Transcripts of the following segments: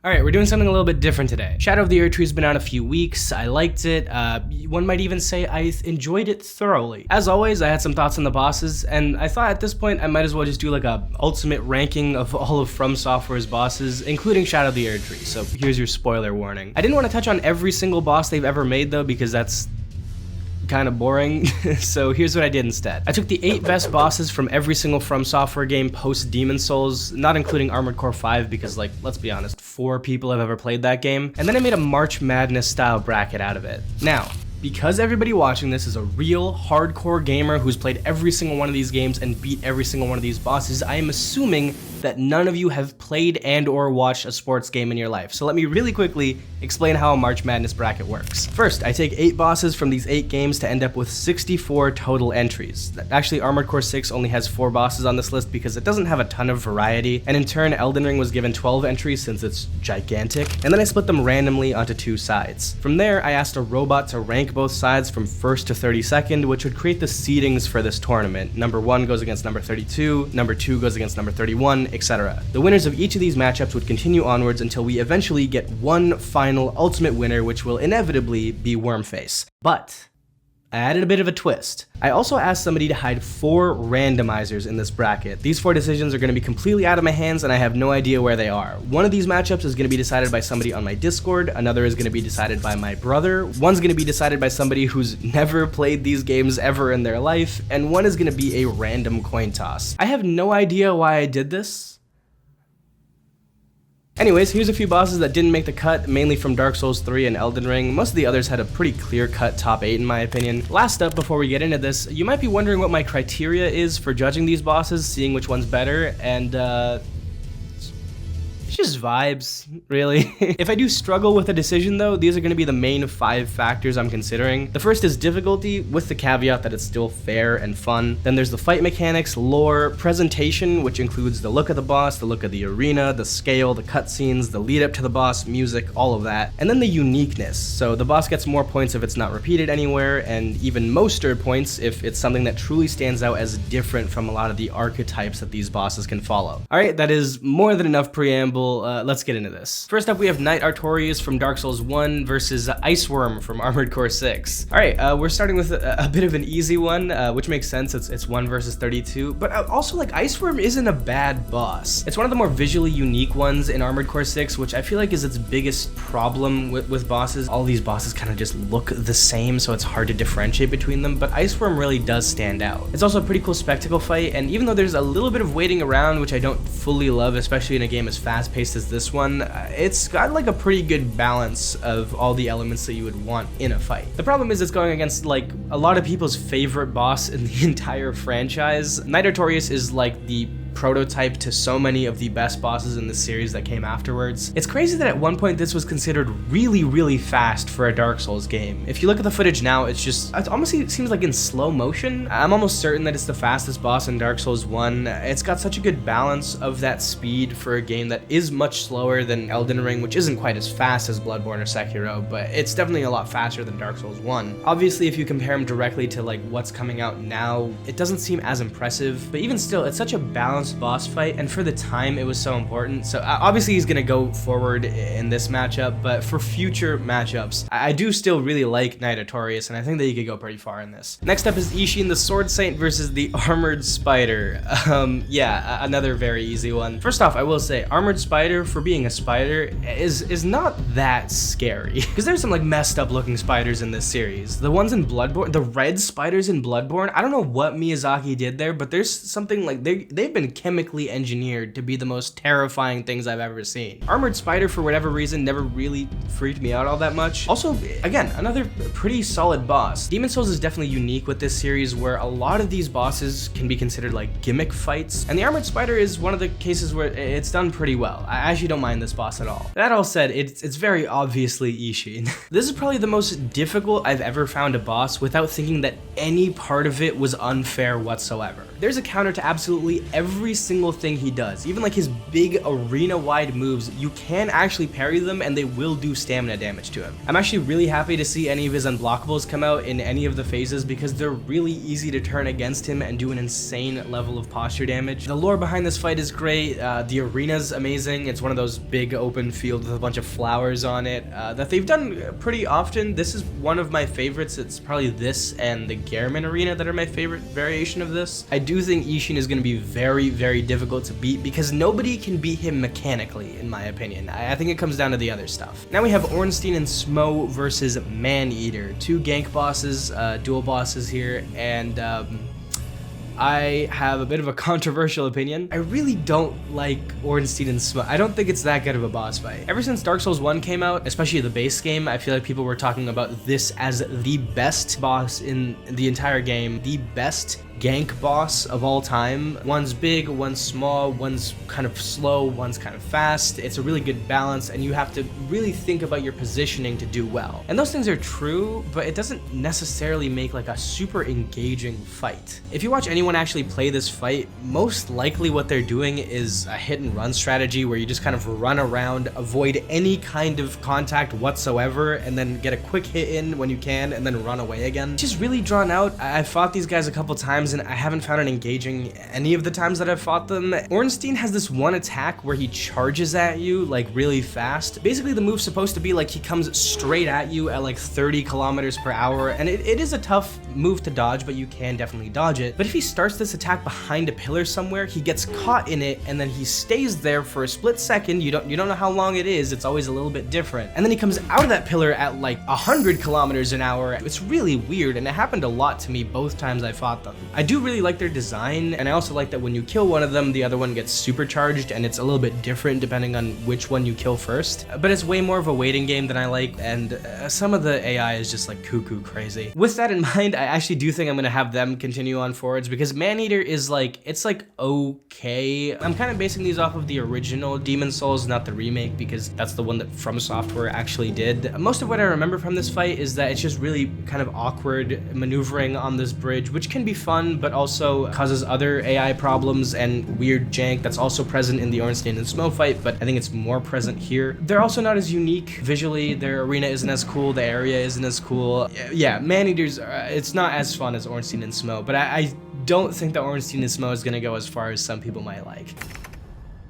Alright, we're doing something a little bit different today. Shadow of the Erdtree's been out a few weeks. I liked it. One might even say I enjoyed it thoroughly. As always, I had some thoughts on the bosses, and I thought at this point I might as well just do like a ultimate ranking of all of From Software's bosses, including Shadow of the Erdtree. So here's your spoiler warning. I didn't want to touch on every single boss they've ever made though, because that's kind of boring. So here's what I did instead. I took the 8 best bosses from every single From Software game post Demon Souls, not including Armored Core 5 because, like, let's be honest, 4 people have ever played that game. And then I made a March Madness style bracket out of it. Now, because everybody watching this is a real hardcore gamer who's played every single one of these games and beat every single one of these bosses, I am assuming that none of you have played and or watched a sports game in your life. So let me really quickly explain how a March Madness bracket works. First, I take 8 bosses from these 8 games to end up with 64 total entries. Actually, Armored Core 6 only has 4 bosses on this list because it doesn't have a ton of variety, and in turn, Elden Ring was given 12 entries since it's gigantic, and then I split them randomly onto 2 sides. From there, I asked a robot to rank both sides from 1st to 32nd, which would create the seedings for this tournament. Number 1 goes against number 32, number 2 goes against number 31, etc. The winners of each of these matchups would continue onwards until we eventually get one final ultimate winner, which will inevitably be Wormface. But I added a bit of a twist. I also asked somebody to hide 4 randomizers in this bracket. These 4 decisions are going to be completely out of my hands and I have no idea where they are. One of these matchups is going to be decided by somebody on my Discord, another is going to be decided by my brother, one's going to be decided by somebody who's never played these games ever in their life, and one is going to be a random coin toss. I have no idea why I did this. Anyways, here's a few bosses that didn't make the cut, mainly from Dark Souls 3 and Elden Ring. Most of the others had a pretty clear-cut top 8 in my opinion. Last up, before we get into this, you might be wondering what my criteria is for judging these bosses, seeing which one's better, and it's just vibes, really. If I do struggle with a decision though, these are going to be the main 5 factors I'm considering. The first is difficulty, with the caveat that it's still fair and fun. Then there's the fight mechanics, lore, presentation, which includes the look of the boss, the look of the arena, the scale, the cutscenes, the lead up to the boss, music, all of that. And then the uniqueness. So the boss gets more points if it's not repeated anywhere, and even most points if it's something that truly stands out as different from a lot of the archetypes that these bosses can follow. Alright, that is more than enough preamble. Let's get into this. First up, we have Knight Artorias from Dark Souls 1 versus Iceworm from Armored Core 6. Alright, we're starting with a bit of an easy one, which makes sense. It's 1 versus 32, but also, like, Iceworm isn't a bad boss. It's one of the more visually unique ones in Armored Core 6, which I feel like is its biggest problem with bosses. All these bosses kind of just look the same, so it's hard to differentiate between them, but Iceworm really does stand out. It's also a pretty cool spectacle fight, and even though there's a little bit of waiting around, which I don't fully love, especially in a game as fast-paced as this one, it's got like a pretty good balance of all the elements that you would want in a fight. The problem is it's going against like a lot of people's favorite boss in the entire franchise. Knight Artorias is like the prototype to so many of the best bosses in the series that came afterwards. It's crazy that at one point this was considered really fast for a Dark Souls game. If you look at the footage now, it almost seems like in slow motion. I'm almost certain that it's the fastest boss in Dark Souls 1. It's got such a good balance of that speed for a game that is much slower than Elden Ring, which isn't quite as fast as Bloodborne or Sekiro, but it's definitely a lot faster than Dark Souls 1. Obviously, if you compare them directly to like what's coming out now, it doesn't seem as impressive, but even still, it's such a balanced boss fight, and for the time it was so important. So obviously he's gonna go forward in this matchup, but for future matchups I do still really like Knight Artorias, and I think that he could go pretty far in this. Next up is Ishin the Sword Saint versus the Armored Spider. Yeah, another very easy one. First off, I will say Armored Spider, for being a spider, is not that scary, because there's some like messed up looking spiders in this series. The ones in Bloodborne, the red spiders in Bloodborne, I don't know what Miyazaki did there, but there's something like they've been chemically engineered to be the most terrifying things I've ever seen. Armored Spider, for whatever reason, never really freaked me out all that much. Also, again, another pretty solid boss. Demon Souls is definitely unique with this series, where a lot of these bosses can be considered like gimmick fights, and the Armored Spider is one of the cases where it's done pretty well. I actually don't mind this boss at all. That all said, it's very obviously Ishin. This is probably the most difficult I've ever found a boss without thinking that any part of it was unfair whatsoever. there's a counter to absolutely every single thing he does. Even like his big arena-wide moves, you can actually parry them and they will do stamina damage to him. I'm actually really happy to see any of his unblockables come out in any of the phases because they're really easy to turn against him and do an insane level of posture damage. The lore behind this fight is great. The arena's amazing. It's one of those big open fields with a bunch of flowers on it that they've done pretty often. This is one of my favorites. It's probably this and the Gehrman arena that are my favorite variation of this. I do think Ishin is going to be very, very difficult to beat because nobody can beat him mechanically, in my opinion. I think it comes down to the other stuff. Now we have Ornstein and Smo versus Maneater, two gank bosses, dual bosses here, and I have a bit of a controversial opinion. I really don't like Ornstein and Smo. I don't think it's that good of a boss fight. Ever since Dark Souls 1 came out, especially the base game, I feel like people were talking about this as the best boss in the entire game, the best gank boss of all time. One's big, one's small, one's kind of slow, one's kind of fast. It's a really good balance, and you have to really think about your positioning to do well. And those things are true, but it doesn't necessarily make like a super engaging fight. If you watch anyone actually play this fight, most likely what they're doing is a hit and run strategy where you just kind of run around, avoid any kind of contact whatsoever, and then get a quick hit in when you can, and then run away again. It's just really drawn out. I've fought these guys a couple times and I haven't found it engaging any of the times that I've fought them. Ornstein has this one attack where he charges at you like really fast. Basically the move's supposed to be like he comes straight at you at like 30 kilometers per hour, and it is a tough move to dodge, but you can definitely dodge it. But if he starts this attack behind a pillar somewhere, he gets caught in it and then he stays there for a split second. You don't know how long it is. It's always a little bit different. And then he comes out of that pillar at like 100 kilometers an hour. It's really weird, and it happened a lot to me both times I fought them. I do really like their design, and I also like that when you kill one of them, the other one gets supercharged, and it's a little bit different depending on which one you kill first. But it's way more of a waiting game than I like, and some of the AI is just like cuckoo crazy. With that in mind, I actually do think I'm gonna have them continue on forwards because Maneater is like, it's like okay. I'm kind of basing these off of the original Demon Souls, not the remake, because that's the one that From Software actually did. Most of what I remember from this fight is that it's just really kind of awkward maneuvering on this bridge, which can be fun, but also causes other AI problems and weird jank that's also present in the Ornstein and Smo fight, but I think it's more present here. They're also not as unique visually. Their arena isn't as cool. The area isn't as cool. Yeah, Maneater's, it's not as fun as Ornstein and Smo, but I don't think that Ornstein and Smo is gonna go as far as some people might like.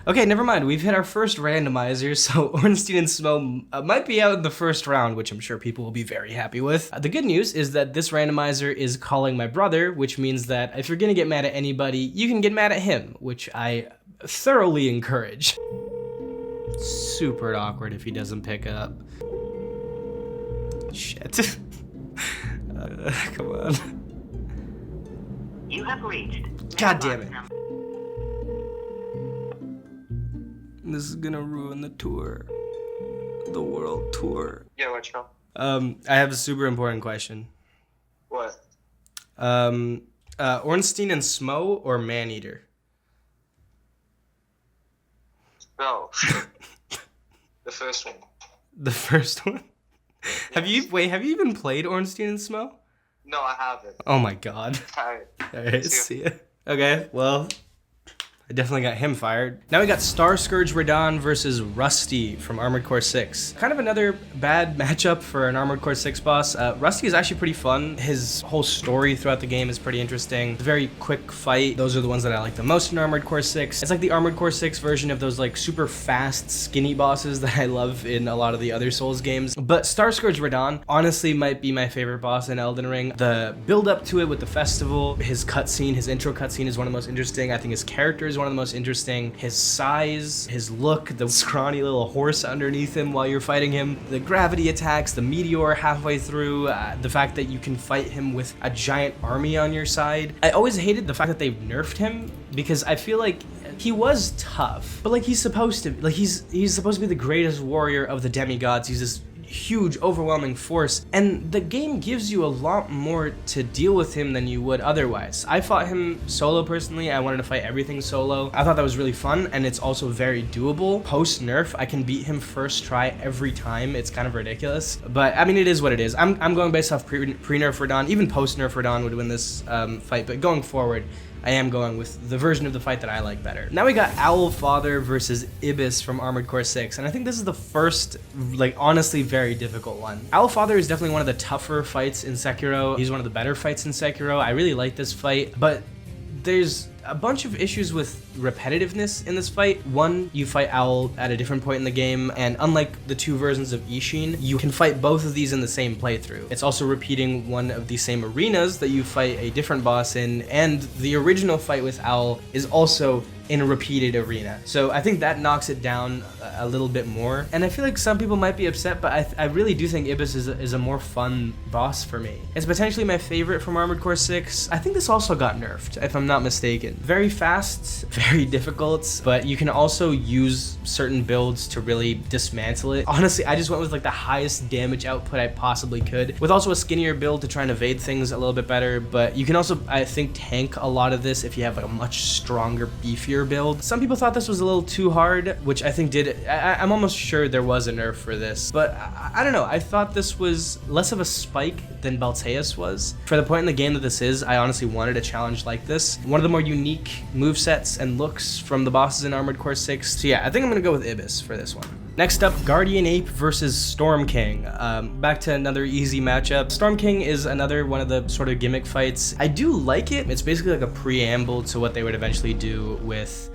Okay, never mind. We've hit our first randomizer, so Ornstein and Smo might be out in the first round, which I'm sure people will be very happy with. The good news is that this randomizer is calling my brother, which means that if you're gonna get mad at anybody, you can get mad at him, which I thoroughly encourage. Super awkward if he doesn't pick up. Shit. Come on. You have reached. God damn it. This is gonna ruin the tour. The world tour. Yeah, let's go. I have a super important question. What? Ornstein and Smo or Maneater? No. The first one. The first one? Yes. Have you even played Ornstein and Smo? No, I haven't. Oh my god. Alright, see ya. Okay, well, I definitely got him fired. Now we got Star Scourge Radahn versus Rusty from Armored Core 6. Kind of another bad matchup for an Armored Core 6 boss. Rusty is actually pretty fun. His whole story throughout the game is pretty interesting. It's a very quick fight. Those are the ones that I like the most in Armored Core 6. It's like the Armored Core 6 version of those like super fast, skinny bosses that I love in a lot of the other Souls games. But Star Scourge Radahn honestly might be my favorite boss in Elden Ring. The build up to it with the festival, his cutscene, his intro cutscene is one of the most interesting. I think his character is one of the most interesting. His size, his look, the scrawny little horse underneath him while you're fighting him, the gravity attacks, the meteor halfway through, the fact that you can fight him with a giant army on your side. I always hated the fact that they nerfed him because I feel like he was tough, but like he's supposed to be the greatest warrior of the demigods. He's this huge, overwhelming force, and the game gives you a lot more to deal with him than you would otherwise. I fought him solo personally. I wanted to fight everything solo. I thought that was really fun, and it's also very doable. Post nerf, I can beat him first try every time. It's kind of ridiculous, but I mean, it is what it is. I'm going based off pre-nerf Radahn. Even post nerf Radahn would win this fight, but going forward, I am going with the version of the fight that I like better. Now we got Owl Father versus Ibis from Armored Core 6, and I think this is the first, like, honestly very difficult one. Owl Father is definitely one of the tougher fights in Sekiro. He's one of the better fights in Sekiro. I really like this fight, but there's a bunch of issues with repetitiveness in this fight. One, you fight Owl at a different point in the game, and unlike the two versions of Ishin, you can fight both of these in the same playthrough. It's also repeating one of the same arenas that you fight a different boss in, and the original fight with Owl is also in a repeated arena. So I think that knocks it down a little bit more. And I feel like some people might be upset, but I really do think Ibis is a more fun boss for me. It's potentially my favorite from Armored Core 6. I think this also got nerfed, if I'm not mistaken. Very fast, very difficult, but you can also use certain builds to really dismantle it. Honestly, I just went with like the highest damage output I possibly could, with also a skinnier build to try and evade things a little bit better. But you can also, I think, tank a lot of this if you have like a much stronger, beefier build. Some people thought this was a little too hard, which I think I'm almost sure there was a nerf for this, but I don't know. I thought this was less of a spike than Balteus was. For the point in the game that this is, I honestly wanted a challenge like this. One of the more unique movesets and looks from the bosses in Armored Core 6. So yeah, I think I'm gonna go with Ibis for this one. Next up, Guardian Ape versus Storm King. Back to another easy matchup. Storm King is another one of the sort of gimmick fights. I do like it. It's basically like a preamble to what they would eventually do with,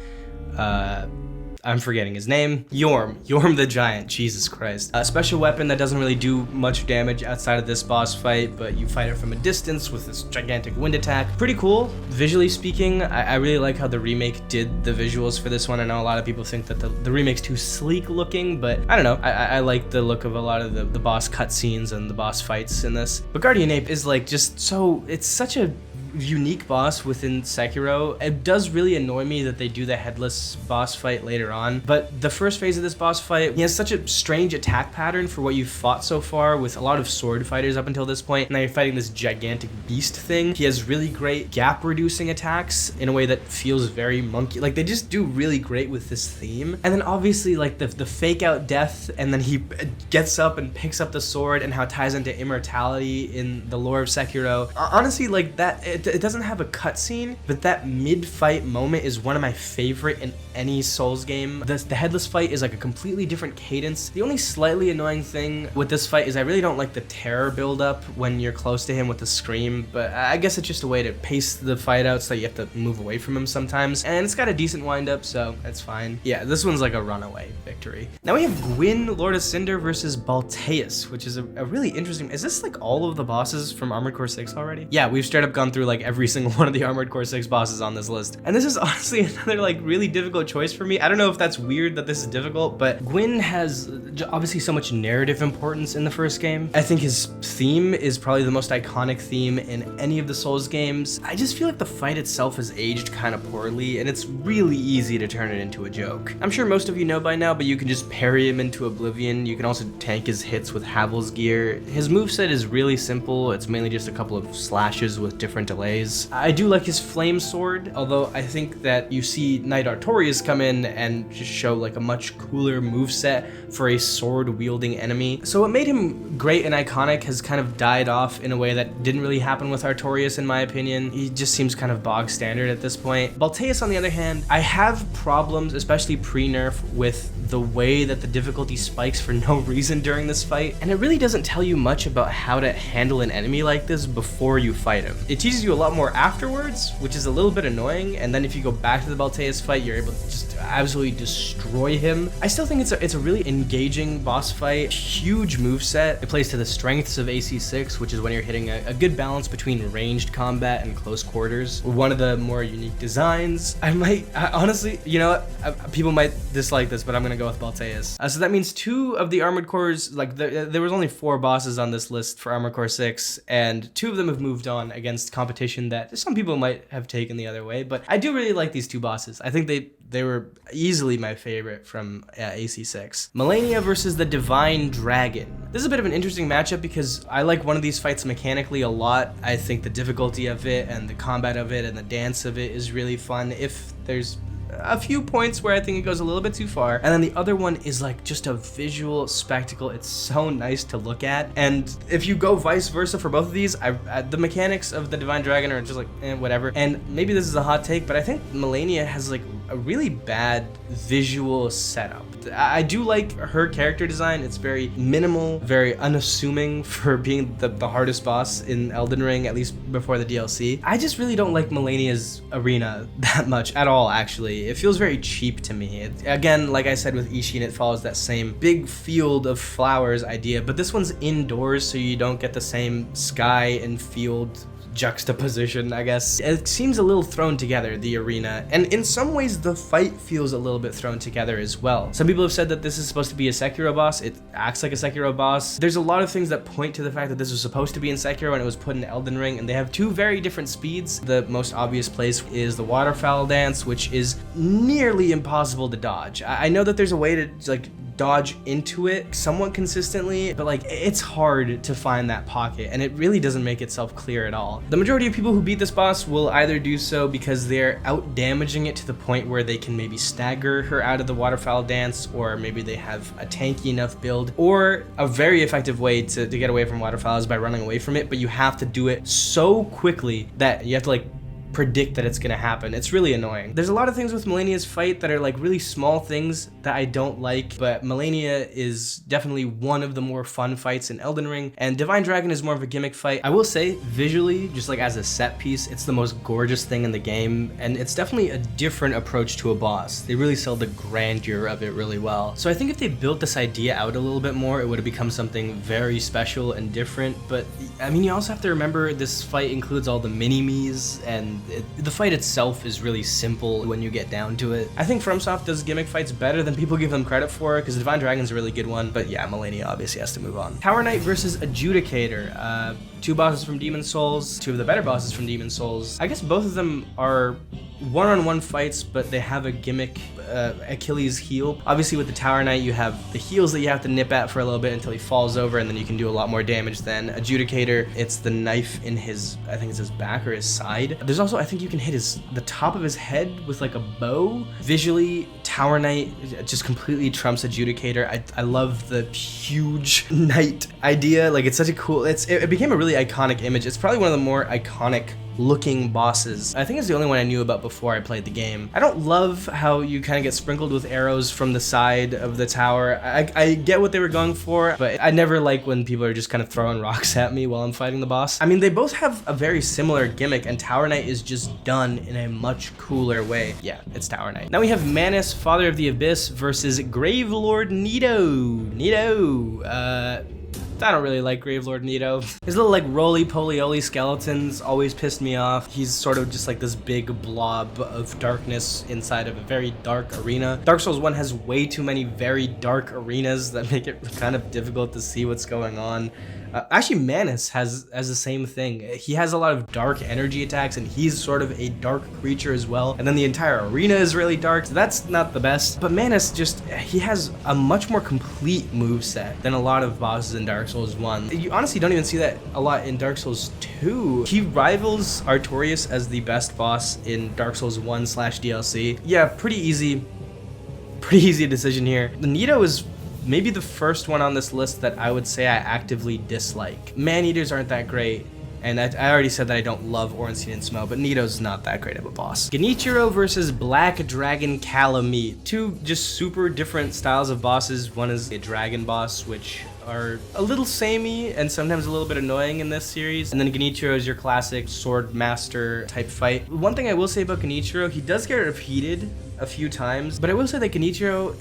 I'm forgetting his name. Yorm the Giant, Jesus Christ. A special weapon that doesn't really do much damage outside of this boss fight, but you fight it from a distance with this gigantic wind attack. Pretty cool, visually speaking. I really like how the remake did the visuals for this one. I know a lot of people think that the remake's too sleek looking, but I don't know. I like the look of a lot of the boss cutscenes and the boss fights in this. But Guardian Ape is like just so, it's such a unique boss within Sekiro. It does really annoy me that they do the headless boss fight later on, but the first phase of this boss fight, he has such a strange attack pattern for what you've fought so far with a lot of sword fighters up until this point. Now you're fighting this gigantic beast thing. He has really great gap reducing attacks in a way that feels very monkey. Like they just do really great with this theme. And then obviously like the fake out death, and then he gets up and picks up the sword, and how it ties into immortality in the lore of Sekiro. Honestly, like that, it doesn't have a cutscene, but that mid-fight moment is one of my favorite in any Souls game. The headless fight is like a completely different cadence. The only slightly annoying thing with this fight is I really don't like the terror build-up when you're close to him with the scream, but I guess it's just a way to pace the fight out so that you have to move away from him sometimes, and it's got a decent wind-up, so that's fine. Yeah, this one's like a runaway victory. Now we have Gwyn, Lord of Cinder versus Balteus, which is a really interesting. Is this like all of the bosses from Armored Core 6 already? Yeah, we've straight up gone through like every single one of the Armored Core 6 bosses on this list. And this is honestly another like really difficult choice for me. I don't know if that's weird that this is difficult, but Gwyn has obviously so much narrative importance in the first game. I think his theme is probably the most iconic theme in any of the Souls games. I just feel like the fight itself has aged kind of poorly, and it's really easy to turn it into a joke. I'm sure most of you know by now, but you can just parry him into oblivion. You can also tank his hits with Havel's gear. His moveset is really simple. It's mainly just a couple of slashes with different delays. I do like his flame sword, although I think that you see Knight Artorias come in and just show like a much cooler moveset for a sword wielding enemy. So what made him great and iconic has kind of died off in a way that didn't really happen with Artorias in my opinion. He just seems kind of bog standard at this point. Balteus on the other hand, I have problems, especially pre-nerf, with the way that the difficulty spikes for no reason during this fight, and it really doesn't tell you much about how to handle an enemy like this before you fight him. It teaches you a lot more afterwards, which is a little bit annoying, and then if you go back to the Balteus fight, you're able to just absolutely destroy him. I still think it's a really engaging boss fight, huge moveset. It plays to the strengths of AC6, which is when you're hitting a good balance between ranged combat and close quarters. One of the more unique designs. I honestly, you know what, people might dislike this, but I'm gonna go with Balteus. So that means two of the Armored Cores, like there was only 4 bosses on this list for Armored Core 6, and 2 of them have moved on against competition that some people might have taken the other way, but I do really like these 2 bosses. I think they were easily my favorite from AC6. Melania versus the Divine Dragon. This is a bit of an interesting matchup because I like one of these fights mechanically a lot. I think the difficulty of it and the combat of it and the dance of it is really fun. If there's a few points where I think it goes a little bit too far. And then the other one is like just a visual spectacle. It's so nice to look at. And if you go vice versa for both of these, the mechanics of the Divine Dragon are just like, whatever. And maybe this is a hot take, but I think Malenia has like a really bad visual setup. I do like her character design. It's very minimal, very unassuming for being the hardest boss in Elden Ring, at least before the DLC. I just really don't like Malenia's arena that much at all, actually. It feels very cheap to me. Again, like I said with Ishin, it follows that same big field of flowers idea, but this one's indoors, so you don't get the same sky and field juxtaposition, I guess. It seems a little thrown together, the arena, and in some ways the fight feels a little bit thrown together as well. Some people have said that this is supposed to be a Sekiro boss. It acts like a Sekiro boss. There's a lot of things that point to the fact that this was supposed to be in Sekiro and it was put in Elden Ring, and they have two very different speeds. The most obvious place is the waterfowl dance, which is nearly impossible to dodge. I know that there's a way to like dodge into it somewhat consistently, but like it's hard to find that pocket, and it really doesn't make itself clear at all. The majority of people who beat this boss will either do so because they're out damaging it to the point where they can maybe stagger her out of the waterfowl dance, or maybe they have a tanky enough build, or a very effective way to get away from waterfowl is by running away from it, but you have to do it so quickly that you have to like predict that it's gonna happen. It's really annoying. There's a lot of things with Malenia's fight that are like really small things that I don't like, but Malenia is definitely one of the more fun fights in Elden Ring, and Divine Dragon is more of a gimmick fight. I will say, visually, just like as a set piece, it's the most gorgeous thing in the game, and it's definitely a different approach to a boss. They really sell the grandeur of it really well. So I think if they built this idea out a little bit more, it would have become something very special and different, but I mean, you also have to remember this fight includes all the mini-me's, and the fight itself is really simple when you get down to it. I think FromSoft does gimmick fights better than people give them credit for, because Divine Dragon's a really good one, but yeah, Malenia obviously has to move on. Tower Knight versus Adjudicator. Two bosses from Demon Souls, two of the better bosses from Demon Souls. I guess both of them are one-on-one fights, but they have a gimmick, Achilles heel. Obviously with the Tower Knight, you have the heals that you have to nip at for a little bit until he falls over, and then you can do a lot more damage than Adjudicator. It's the knife in his, I think it's his back or his side. There's also, I think you can hit the top of his head with like a bow. Visually, Tower Knight just completely trumps Adjudicator. I love the huge knight idea. Like, it's such a cool, it became a really iconic image. It's probably one of the more iconic looking bosses. I think it's the only one I knew about before I played the game. I don't love how you kind of get sprinkled with arrows from the side of the tower. I get what they were going for, but I never like when people are just kind of throwing rocks at me while I'm fighting the boss. I mean, they both have a very similar gimmick, and Tower Knight is just done in a much cooler way. Yeah, it's Tower Knight. Now we have Manus, Father of the Abyss, versus Gravelord Nito. I don't really like Gravelord Nito. His little like roly-poly-oly skeletons always pissed me off. He's sort of just like this big blob of darkness inside of a very dark arena. Dark Souls 1 has way too many very dark arenas that make it kind of difficult to see what's going on. Actually, Manus has the same thing. He has a lot of dark energy attacks, and he's sort of a dark creature as well. And then the entire arena is really dark, so that's not the best. But Manus he has a much more complete moveset than a lot of bosses in Dark Souls 1. You honestly don't even see that a lot in Dark Souls 2. He rivals Artorias as the best boss in Dark Souls 1/DLC. Yeah, pretty easy decision here. The Nito is maybe the first one on this list that I would say I actively dislike. Man-eaters aren't that great, and I already said that I don't love Ornstein and Smo, but Nito's not that great of a boss. Genichiro versus Black Dragon Calamite. Two just super different styles of bosses. One is a dragon boss, which are a little samey and sometimes a little bit annoying in this series. And then Genichiro is your classic sword master type fight. One thing I will say about Genichiro, he does get repeated a few times, but I will say that Genichiro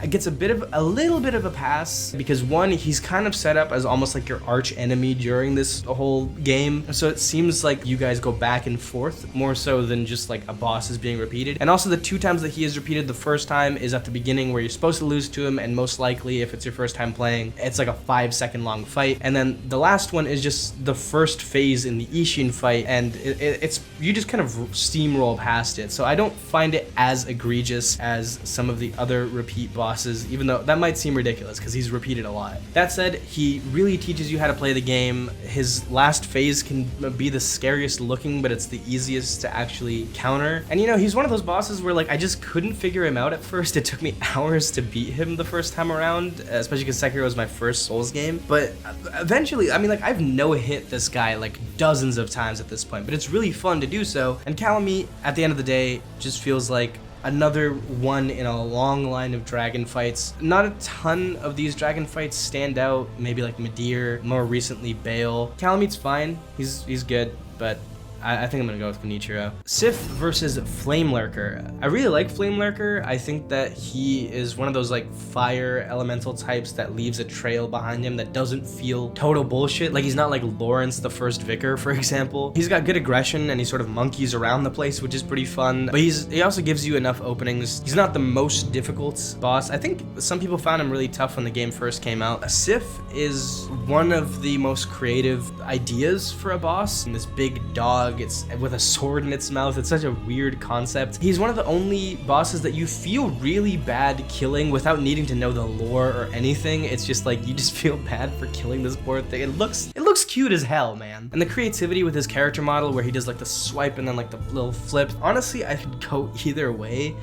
gets a little bit of a pass because one, he's kind of set up as almost like your arch enemy during this whole game, so it seems like you guys go back and forth more so than just like a boss is being repeated. And also the two times that he is repeated, the first time is at the beginning where you're supposed to lose to him, and most likely if it's your first time playing, it's like a 5-second long fight. And then the last one is just the first phase in the Ishin fight, and it's you just kind of steamroll past it, so I don't find it as egregious egregious as some of the other repeat bosses, even though that might seem ridiculous because he's repeated a lot. That said, he really teaches you how to play the game. His last phase can be the scariest looking, but it's the easiest to actually counter. And you know, he's one of those bosses where like I just couldn't figure him out at first. It took me hours to beat him the first time around, especially because Sekiro was my first Souls game. But eventually, I mean, like I've no-hit this guy like dozens of times at this point, but it's really fun to do so. And Calamite, at the end of the day, just feels like another one in a long line of dragon fights. Not a ton of these dragon fights stand out, maybe like Midir, more recently Bale. Calamite's fine, he's good, but I think I'm gonna go with Kunichiro. Sif versus Flame Lurker. I really like Flame Lurker. I think that he is one of those like fire elemental types that leaves a trail behind him that doesn't feel total bullshit. Like he's not like Lawrence the First Vicar, for example. He's got good aggression and he sort of monkeys around the place, which is pretty fun. But he also gives you enough openings. He's not the most difficult boss. I think some people found him really tough when the game first came out. Sif is one of the most creative ideas for a boss. And this big dog, it's with a sword in its mouth. It's such a weird concept. He's one of the only bosses that you feel really bad killing without needing to know the lore or anything. It's just like you just feel bad for killing this poor thing. It looks cute as hell, man. And the creativity with his character model where he does like the swipe and then like the little flip. Honestly, I could go either way.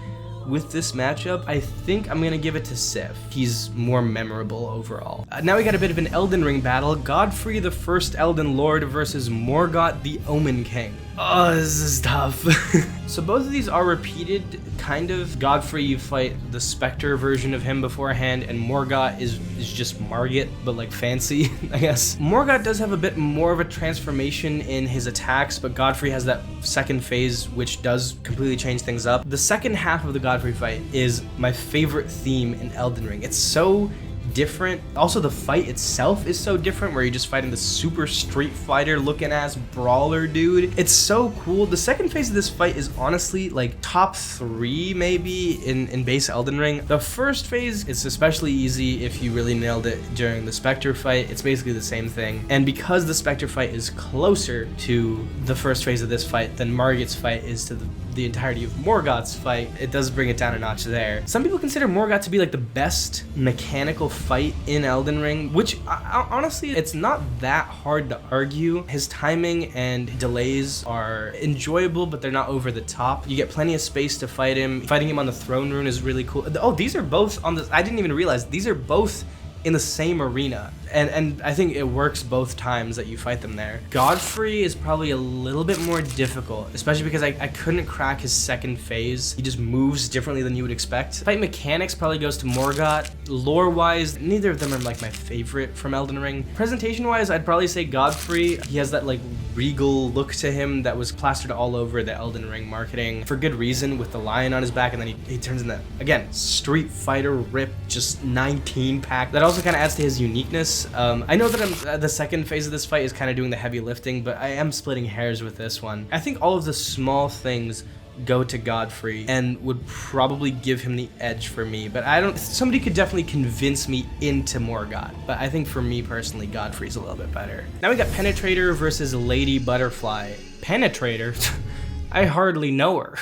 With this matchup, I think I'm gonna give it to Sif. He's more memorable overall. Now we got a bit of an Elden Ring battle. Godfrey the First Elden Lord versus Morgott the Omen King. Oh, this is tough. So both of these are repeated, kind of. Godfrey, you fight the Spectre version of him beforehand, and Morgott is just Margit, but like fancy, I guess. Morgott does have a bit more of a transformation in his attacks, but Godfrey has that second phase, which does completely change things up. The second half of the Godfrey fight is my favorite theme in Elden Ring. It's so different. Also, the fight itself is so different, where you're just fighting the super Street Fighter looking ass brawler dude. It's so cool. The second phase of this fight is honestly like top 3 maybe in base Elden Ring. The first phase is especially easy if you really nailed it during the Spectre fight. It's basically the same thing. And because the Spectre fight is closer to the first phase of this fight than Margit's fight is to the entirety of Morgott's fight, it does bring it down a notch there. Some people consider Morgott to be like the best mechanical fight in Elden Ring, which honestly, it's not that hard to argue. His timing and delays are enjoyable, but they're not over the top. You get plenty of space to fight him. Fighting him on the throne rune is really cool. Oh, these are both on the, I didn't even realize, these are both in the same arena, and I think it works both times that you fight them there. Godfrey is probably a little bit more difficult, especially because I couldn't crack his second phase. He just moves differently than you would expect. Fight mechanics probably goes to Morgott. Lore-wise, neither of them are like my favorite from Elden Ring. Presentation-wise, I'd probably say Godfrey. He has that like regal look to him that was plastered all over the Elden Ring marketing for good reason, with the lion on his back, and then he turns into, again, Street Fighter rip, just 19 pack. That also kind of adds to his uniqueness. I know that the second phase of this fight is kind of doing the heavy lifting, but I am splitting hairs with this one. I think all of the small things go to Godfrey and would probably give him the edge for me, but somebody could definitely convince me into Morgott, but I think for me personally, Godfrey's a little bit better. Now we got Penetrator versus Lady Butterfly. Penetrator? I hardly know her.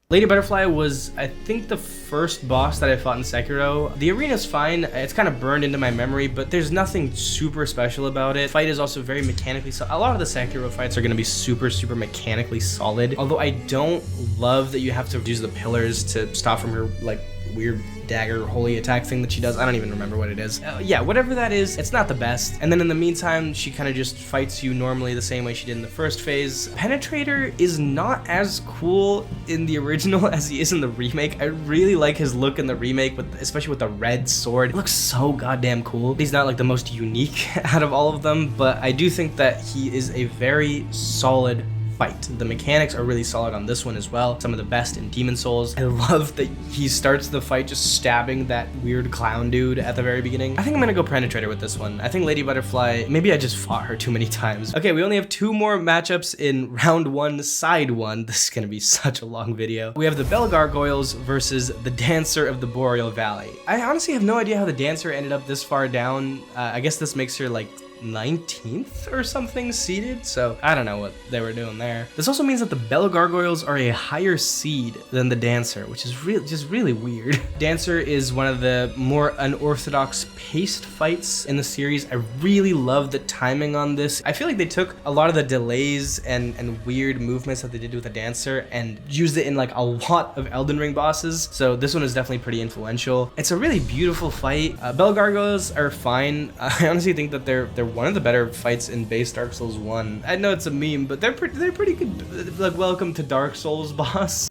Lady Butterfly was, I think, the first boss that I fought in Sekiro. The arena's fine. It's kind of burned into my memory, but there's nothing super special about it. The fight is also very mechanically solid. A lot of the Sekiro fights are going to be super mechanically solid. Although I don't love that you have to use the pillars to stop from her, like, weird dagger holy attack thing that she does. I don't even remember what it is. Yeah, whatever that is, it's not the best. And then in the meantime, she kind of just fights you normally the same way she did in the first phase. Penetrator is not as cool in the original as he is in the remake. I really like his look in the remake, especially with the red sword. It looks so goddamn cool. He's not like the most unique out of all of them, but I do think that he is a very solid fight. The mechanics are really solid on this one as well. Some of the best in Demon Souls. I love that he starts the fight just stabbing that weird clown dude at the very beginning. I think I'm gonna go Penetrator with this one. I think Lady Butterfly, maybe I just fought her too many times. Okay, we only have 2 more matchups in round 1, side 1. This is gonna be such a long video. We have the Bell Gargoyles versus the Dancer of the Boreal Valley. I honestly have no idea how the Dancer ended up this far down. I guess this makes her like 19th or something seeded, so I don't know what they were doing there. This also means that the Bell Gargoyles are a higher seed than the Dancer, which is just really weird. Dancer is one of the more unorthodox paced fights in the series. I really love the timing on this. I feel like they took a lot of the delays and weird movements that they did with the Dancer and used it in like a lot of Elden Ring bosses, so this one is definitely pretty influential. It's a really beautiful fight. Bell Gargoyles are fine. I honestly think that they're one of the better fights in base Dark Souls 1. I know it's a meme, but they're pretty good. Like, welcome to Dark Souls, boss.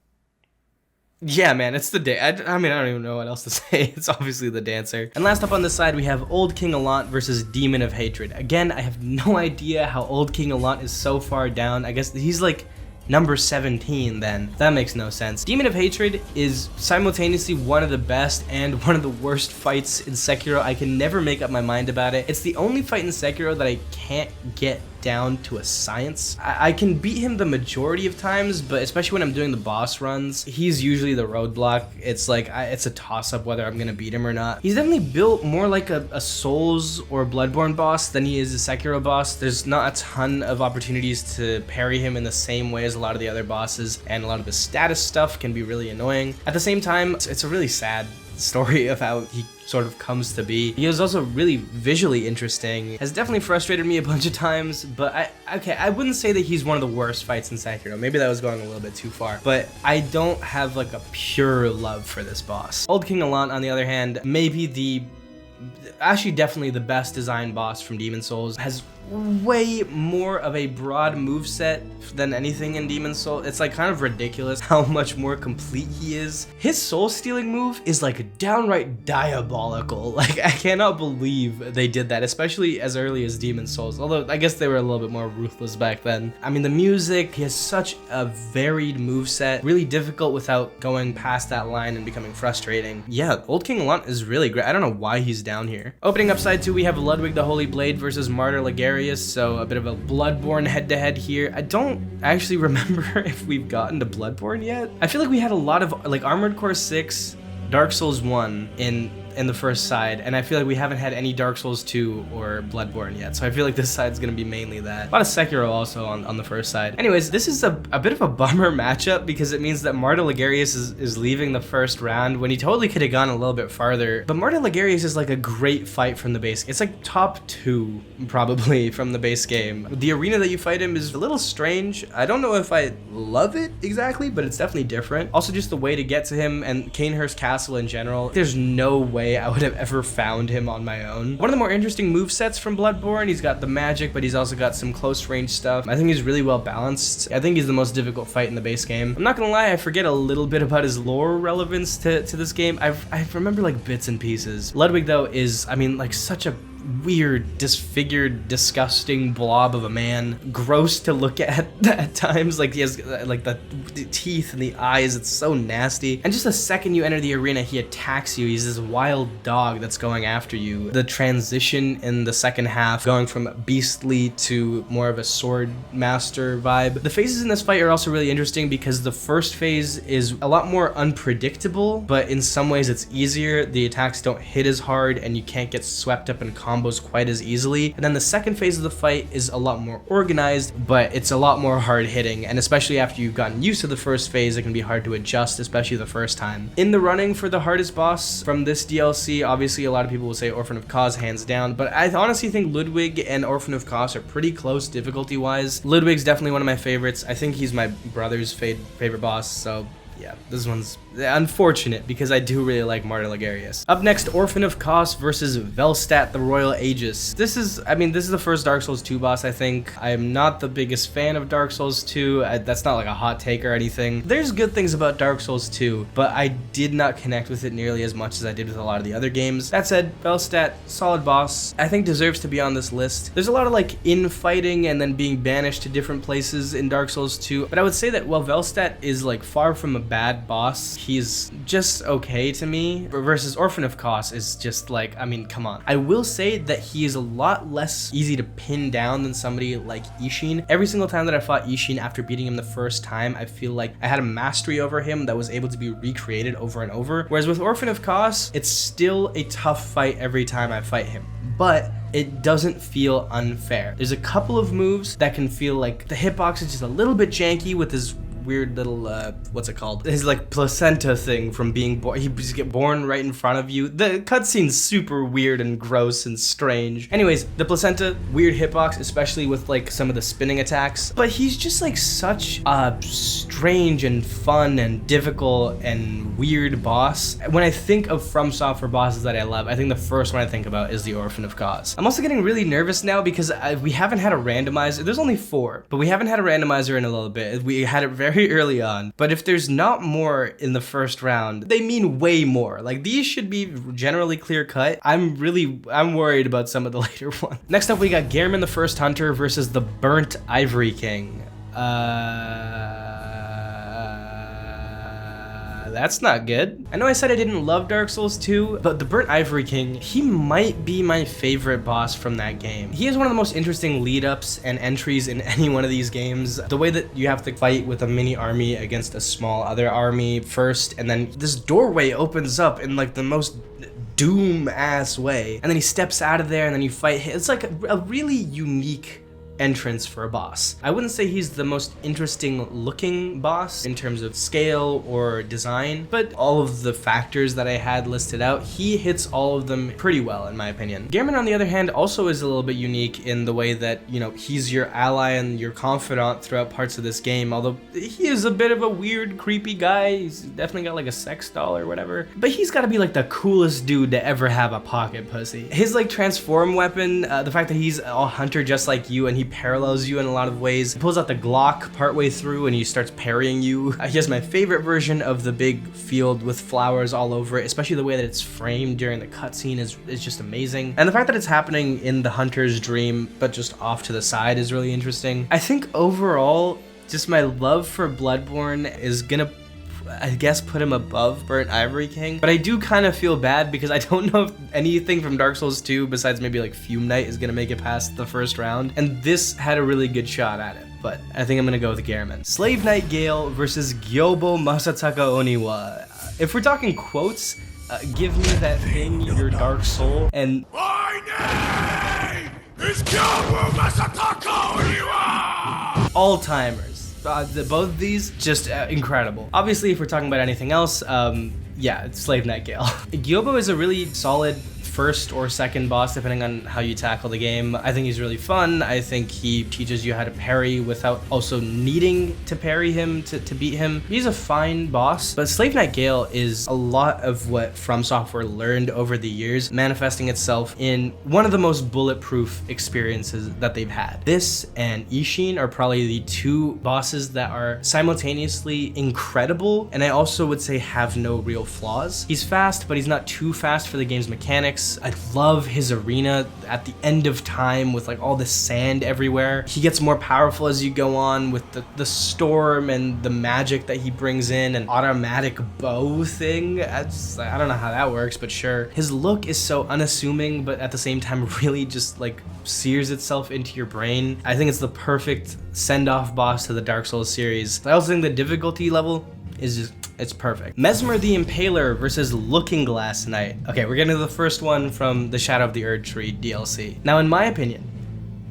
Yeah, man, it's the day. I mean, I don't even know what else to say. It's obviously the Dancer. And last up on this side, we have Old King Allant versus Demon of Hatred. Again, I have no idea how Old King Allant is so far down. I guess he's like number 17 then. That makes no sense. Demon of Hatred is simultaneously one of the best and one of the worst fights in Sekiro. I can never make up my mind about it. It's the only fight in Sekiro that I can't get down to a science. I can beat him the majority of times, but especially when I'm doing the boss runs, he's usually the roadblock. It's like, it's a toss-up whether I'm gonna beat him or not. He's definitely built more like a Souls or Bloodborne boss than he is a Sekiro boss. There's not a ton of opportunities to parry him in the same way as a lot of the other bosses, and a lot of his status stuff can be really annoying. At the same time, it's a really sad story of how he sort of comes to be. He was also really visually interesting, has definitely frustrated me a bunch of times, but I wouldn't say that he's one of the worst fights in Sekiro. Maybe that was going a little bit too far, but I don't have like a pure love for this boss. Old King Allant, on the other hand, maybe actually definitely the best designed boss from Demon Souls, has way more of a broad moveset than anything in Demon Souls. It's like kind of ridiculous how much more complete he is. His soul stealing move is like downright diabolical. Like, I cannot believe they did that, especially as early as Demon Souls, although I guess they were a little bit more ruthless back then. I mean, the music, he has such a varied moveset, really difficult without going past that line and becoming frustrating. Yeah, Old King Allant is really great. I don't know why he's down here. Opening up side 2, we have Ludwig the Holy Blade versus Martyr Ligarius, so a bit of a Bloodborne head-to-head here. I don't actually remember if we've gotten to Bloodborne yet. I feel like we had a lot of like Armored Core 6, Dark Souls 1 in the first side, and I feel like we haven't had any Dark Souls 2 or Bloodborne yet, so I feel like this side's gonna be mainly that. A lot of Sekiro also on the first side. Anyways, this is a bit of a bummer matchup because it means that Martyr Ligarius is leaving the first round when he totally could have gone a little bit farther. But Martyr Ligarius is like a great fight from the base. It's like top 2 probably from the base game. The arena that you fight him is a little strange. I don't know if I love it exactly, but it's definitely different. Also, just the way to get to him and Canehurst Castle in general, there's no way I would have ever found him on my own. One of the more interesting movesets from Bloodborne, he's got the magic, but he's also got some close range stuff. I think he's really well balanced. I think he's the most difficult fight in the base game. I'm not gonna lie, I forget a little bit about his lore relevance to this game. I remember like bits and pieces. Ludwig though is, I mean, like such a weird, disfigured, disgusting blob of a man. Gross to look at times. Like, he has like the teeth and the eyes. It's so nasty. And just the second you enter the arena, he attacks you. He's this wild dog that's going after you. The transition in the second half, going from beastly to more of a sword master vibe. The phases in this fight are also really interesting because the first phase is a lot more unpredictable, but in some ways it's easier. The attacks don't hit as hard and you can't get swept up in combos quite as easily. And then the second phase of the fight is a lot more organized, but it's a lot more hard hitting, and especially after you've gotten used to the first phase, it can be hard to adjust, especially the first time. In the running for the hardest boss from this DLC, obviously a lot of people will say Orphan of Kos hands down, but I honestly think Ludwig and Orphan of Kos are pretty close difficulty wise. Ludwig's definitely one of my favorites. I think he's my brother's favorite boss, so yeah, this one's unfortunate because I do really like Martyr Ligarius. Up next, Orphan of Kos versus Velstadt the Royal Aegis. This is the first Dark Souls 2 boss, I think. I am not the biggest fan of Dark Souls 2. That's not like a hot take or anything. There's good things about Dark Souls 2, but I did not connect with it nearly as much as I did with a lot of the other games. That said, Velstadt, solid boss. I think deserves to be on this list. There's a lot of like infighting and then being banished to different places in Dark Souls 2, but I would say that while Velstadt is like far from a bad boss, he's just okay to me, versus Orphan of Kos is just like, I mean, come on. I will say that he is a lot less easy to pin down than somebody like Ishin. Every single time that I fought Ishin after beating him the first time, I feel like I had a mastery over him that was able to be recreated over and over. Whereas with Orphan of Kos, it's still a tough fight every time I fight him. But it doesn't feel unfair. There's a couple of moves that can feel like the hitbox is just a little bit janky with his weird little what's it called, his like placenta thing from being born. He just get born right in front of you. The cutscene's super weird and gross and strange. Anyways, the placenta, weird hitbox, especially with like some of the spinning attacks, but he's just like such a strange and fun and difficult and weird boss. When I think of From Software bosses that I love, I think the first one I think about is the Orphan of Cause. I'm also getting really nervous now because we haven't had a randomizer. There's only 4, but we haven't had a randomizer in a little bit. We had it very early on, but if there's not more in the first round, they mean way more. Like, these should be generally clear cut. I'm worried about some of the later ones. Next up, we got Gehrman the First Hunter versus the Burnt Ivory King. That's not good. I know I said I didn't love Dark Souls 2, but the Burnt Ivory King, he might be my favorite boss from that game. He is one of the most interesting lead-ups and entries in any one of these games. The way that you have to fight with a mini army against a small other army first, and then this doorway opens up in like the most Doom-ass way, and then he steps out of there and then you fight him. It's like a really unique entrance for a boss. I wouldn't say he's the most interesting looking boss in terms of scale or design, but all of the factors that I had listed out, he hits all of them pretty well in my opinion. Gehrman, on the other hand, also is a little bit unique in the way that, you know, he's your ally and your confidant throughout parts of this game, although he is a bit of a weird, creepy guy. He's definitely got like a sex doll or whatever, but he's gotta be like the coolest dude to ever have a pocket pussy. His like transform weapon, the fact that he's a hunter just like you and he parallels you in a lot of ways. He pulls out the Glock partway through and he starts parrying you. He has my favorite version of the big field with flowers all over it, especially the way that it's framed during the cutscene is just amazing. And the fact that it's happening in the hunter's dream, but just off to the side is really interesting. I think overall, just my love for Bloodborne is gonna, I guess, put him above Burnt Ivory King, but I do kind of feel bad because I don't know if anything from Dark Souls 2 besides maybe like Fume Knight is gonna make it past the first round, and this had a really good shot at it, but I think I'm gonna go with Gehrman. Slave Knight Gale versus Gyobo Masataka Oniwa. If we're talking quotes, give me that thing, your dark soul, and my name is Gyobo Masataka Oniwa! all-timers. Both of these, just incredible. Obviously, if we're talking about anything else, yeah, it's Slave Knight Gale. Gyobo is a really solid first or second boss, depending on how you tackle the game. I think he's really fun. I think he teaches you how to parry without also needing to parry him to beat him. He's a fine boss, but Slave Knight Gale is a lot of what From Software learned over the years, manifesting itself in one of the most bulletproof experiences that they've had. This and Ishin are probably the 2 bosses that are simultaneously incredible, and I also would say have no real flaws. He's fast, but he's not too fast for the game's mechanics. I love his arena at the end of time with like all this sand everywhere. He gets more powerful as you go on with the storm and the magic that he brings in, an automatic bow thing. I don't know how that works, but sure. His look is so unassuming, but at the same time really just like sears itself into your brain. I think it's the perfect send-off boss to the Dark Souls series. I also think the difficulty level is just, it's perfect. Mesmer the Impaler versus Looking Glass Knight. Okay, we're getting to the first one from the Shadow of the Erdtree DLC. Now, in my opinion,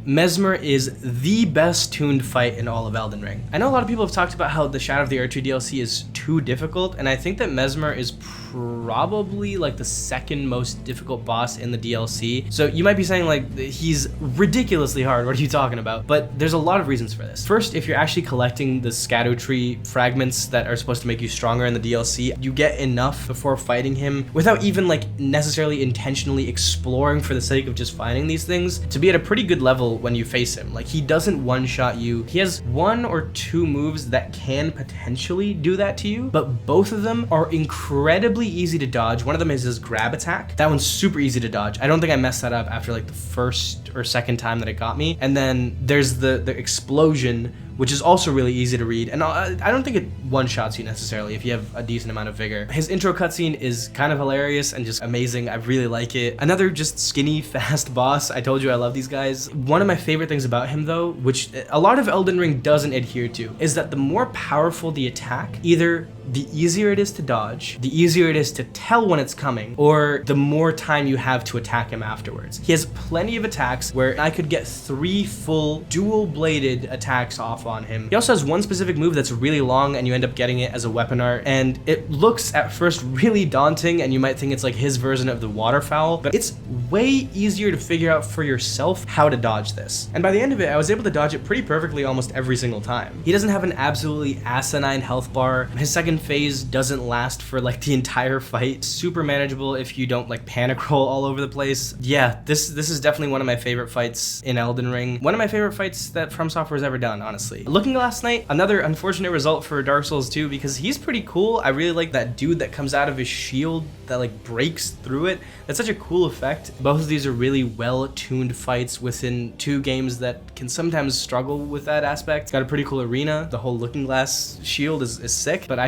Mesmer is the best tuned fight in all of Elden Ring. I know a lot of people have talked about how the Shadow of the Erdtree DLC is too difficult, and I think that Mesmer is probably like the second most difficult boss in the DLC. So you might be saying like, he's ridiculously hard, what are you talking about? But there's a lot of reasons for this. First, if you're actually collecting the Scadutree fragments that are supposed to make you stronger in the DLC, you get enough before fighting him without even like necessarily intentionally exploring for the sake of just finding these things to be at a pretty good level when you face him. Like, he doesn't one-shot you. He has 1 or 2 moves that can potentially do that to you, but both of them are incredibly easy to dodge. One of them is his grab attack. That one's super easy to dodge. I don't think I messed that up after like the first or second time that it got me. And then there's the explosion, which is also really easy to read. And I don't think it one-shots you necessarily if you have a decent amount of vigor. His intro cutscene is kind of hilarious and just amazing. I really like it. Another just skinny, fast boss. I told you I love these guys. One of my favorite things about him though, which a lot of Elden Ring doesn't adhere to, is that the more powerful the attack, either the easier it is to dodge, the easier it is to tell when it's coming, or the more time you have to attack him afterwards. He has plenty of attacks where I could get 3 full dual-bladed attacks off on him. He also has one specific move that's really long and you end up getting it as a weapon art, and it looks at first really daunting and you might think it's like his version of the waterfowl, but it's way easier to figure out for yourself how to dodge this. And by the end of it, I was able to dodge it pretty perfectly almost every single time. He doesn't have an absolutely asinine health bar. His second phase doesn't last for like the entire fight. Super manageable if you don't like panic roll all over the place. Yeah, this is definitely one of my favorite fights in Elden Ring. One of my favorite fights that From Software has ever done, honestly. Looking Last Night, another unfortunate result for Dark Souls 2 because he's pretty cool. I really like that dude that comes out of his shield that like breaks through it. That's such a cool effect. Both of these are really well-tuned fights within 2 games that can sometimes struggle with that aspect. It's got a pretty cool arena. The whole Looking Glass shield is sick, but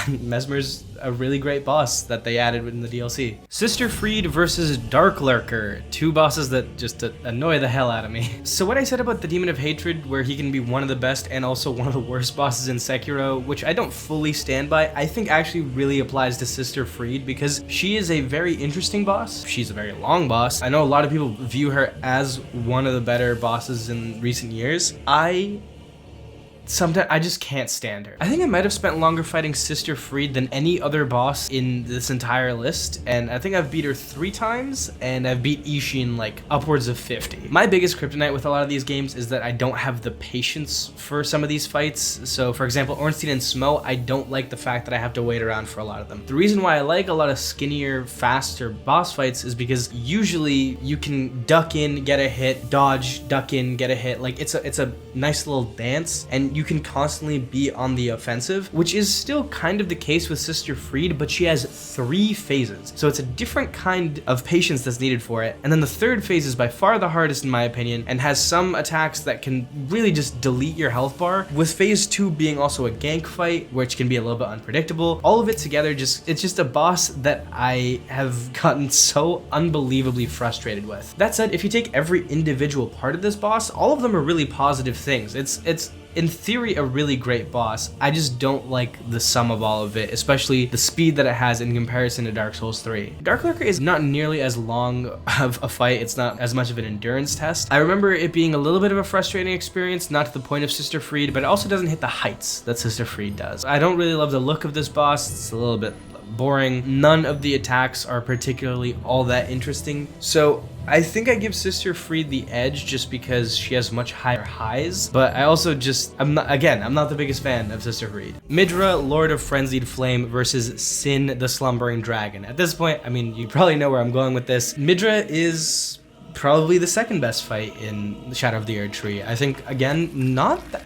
Mesmer's a really great boss that they added in the DLC. Sister Fried versus Dark Lurker, 2 bosses that just annoy the hell out of me. So what I said about the Demon of Hatred, where he can be one of the best and also one of the worst bosses in Sekiro, which I don't fully stand by, I think actually really applies to Sister Fried because she is a very interesting boss. She's a very long boss. I know a lot of people view her as one of the better bosses in recent years. Sometimes I just can't stand her. I think I might have spent longer fighting Sister Fried than any other boss in this entire list, and I think I've beat her 3 times, and I've beat Ishin like upwards of 50. My biggest kryptonite with a lot of these games is that I don't have the patience for some of these fights. So for example, Ornstein and Smo, I don't like the fact that I have to wait around for a lot of them. The reason why I like a lot of skinnier, faster boss fights is because usually you can duck in, get a hit, dodge, duck in, get a hit. Like it's a nice little dance, and you can constantly be on the offensive, which is still kind of the case with Sister Fried, but she has 3 phases. So it's a different kind of patience that's needed for it. And then the 3rd phase is by far the hardest in my opinion, and has some attacks that can really just delete your health bar, with phase 2 being also a gank fight, which can be a little bit unpredictable. All of it together, it's just a boss that I have gotten so unbelievably frustrated with. That said, if you take every individual part of this boss, all of them are really positive things. It's in theory a really great boss. I just don't like the sum of all of it, especially the speed that it has in comparison to Dark Souls 3. Dark Lurker is not nearly as long of a fight. It's not as much of an endurance test. I remember it being a little bit of a frustrating experience, not to the point of Sister Fried, but it also doesn't hit the heights that Sister Fried does. I don't really love the look of this boss. It's a little bit boring. None of the attacks are particularly all that interesting. So I think I give Sister Fried the edge just because she has much higher highs, but I also I'm not the biggest fan of Sister Fried. Midra, Lord of Frenzied Flame versus Sin, the Slumbering Dragon. At this point, I mean, you probably know where I'm going with this. Midra is probably the 2nd best fight in the Shadow of the Erdtree. I think, again,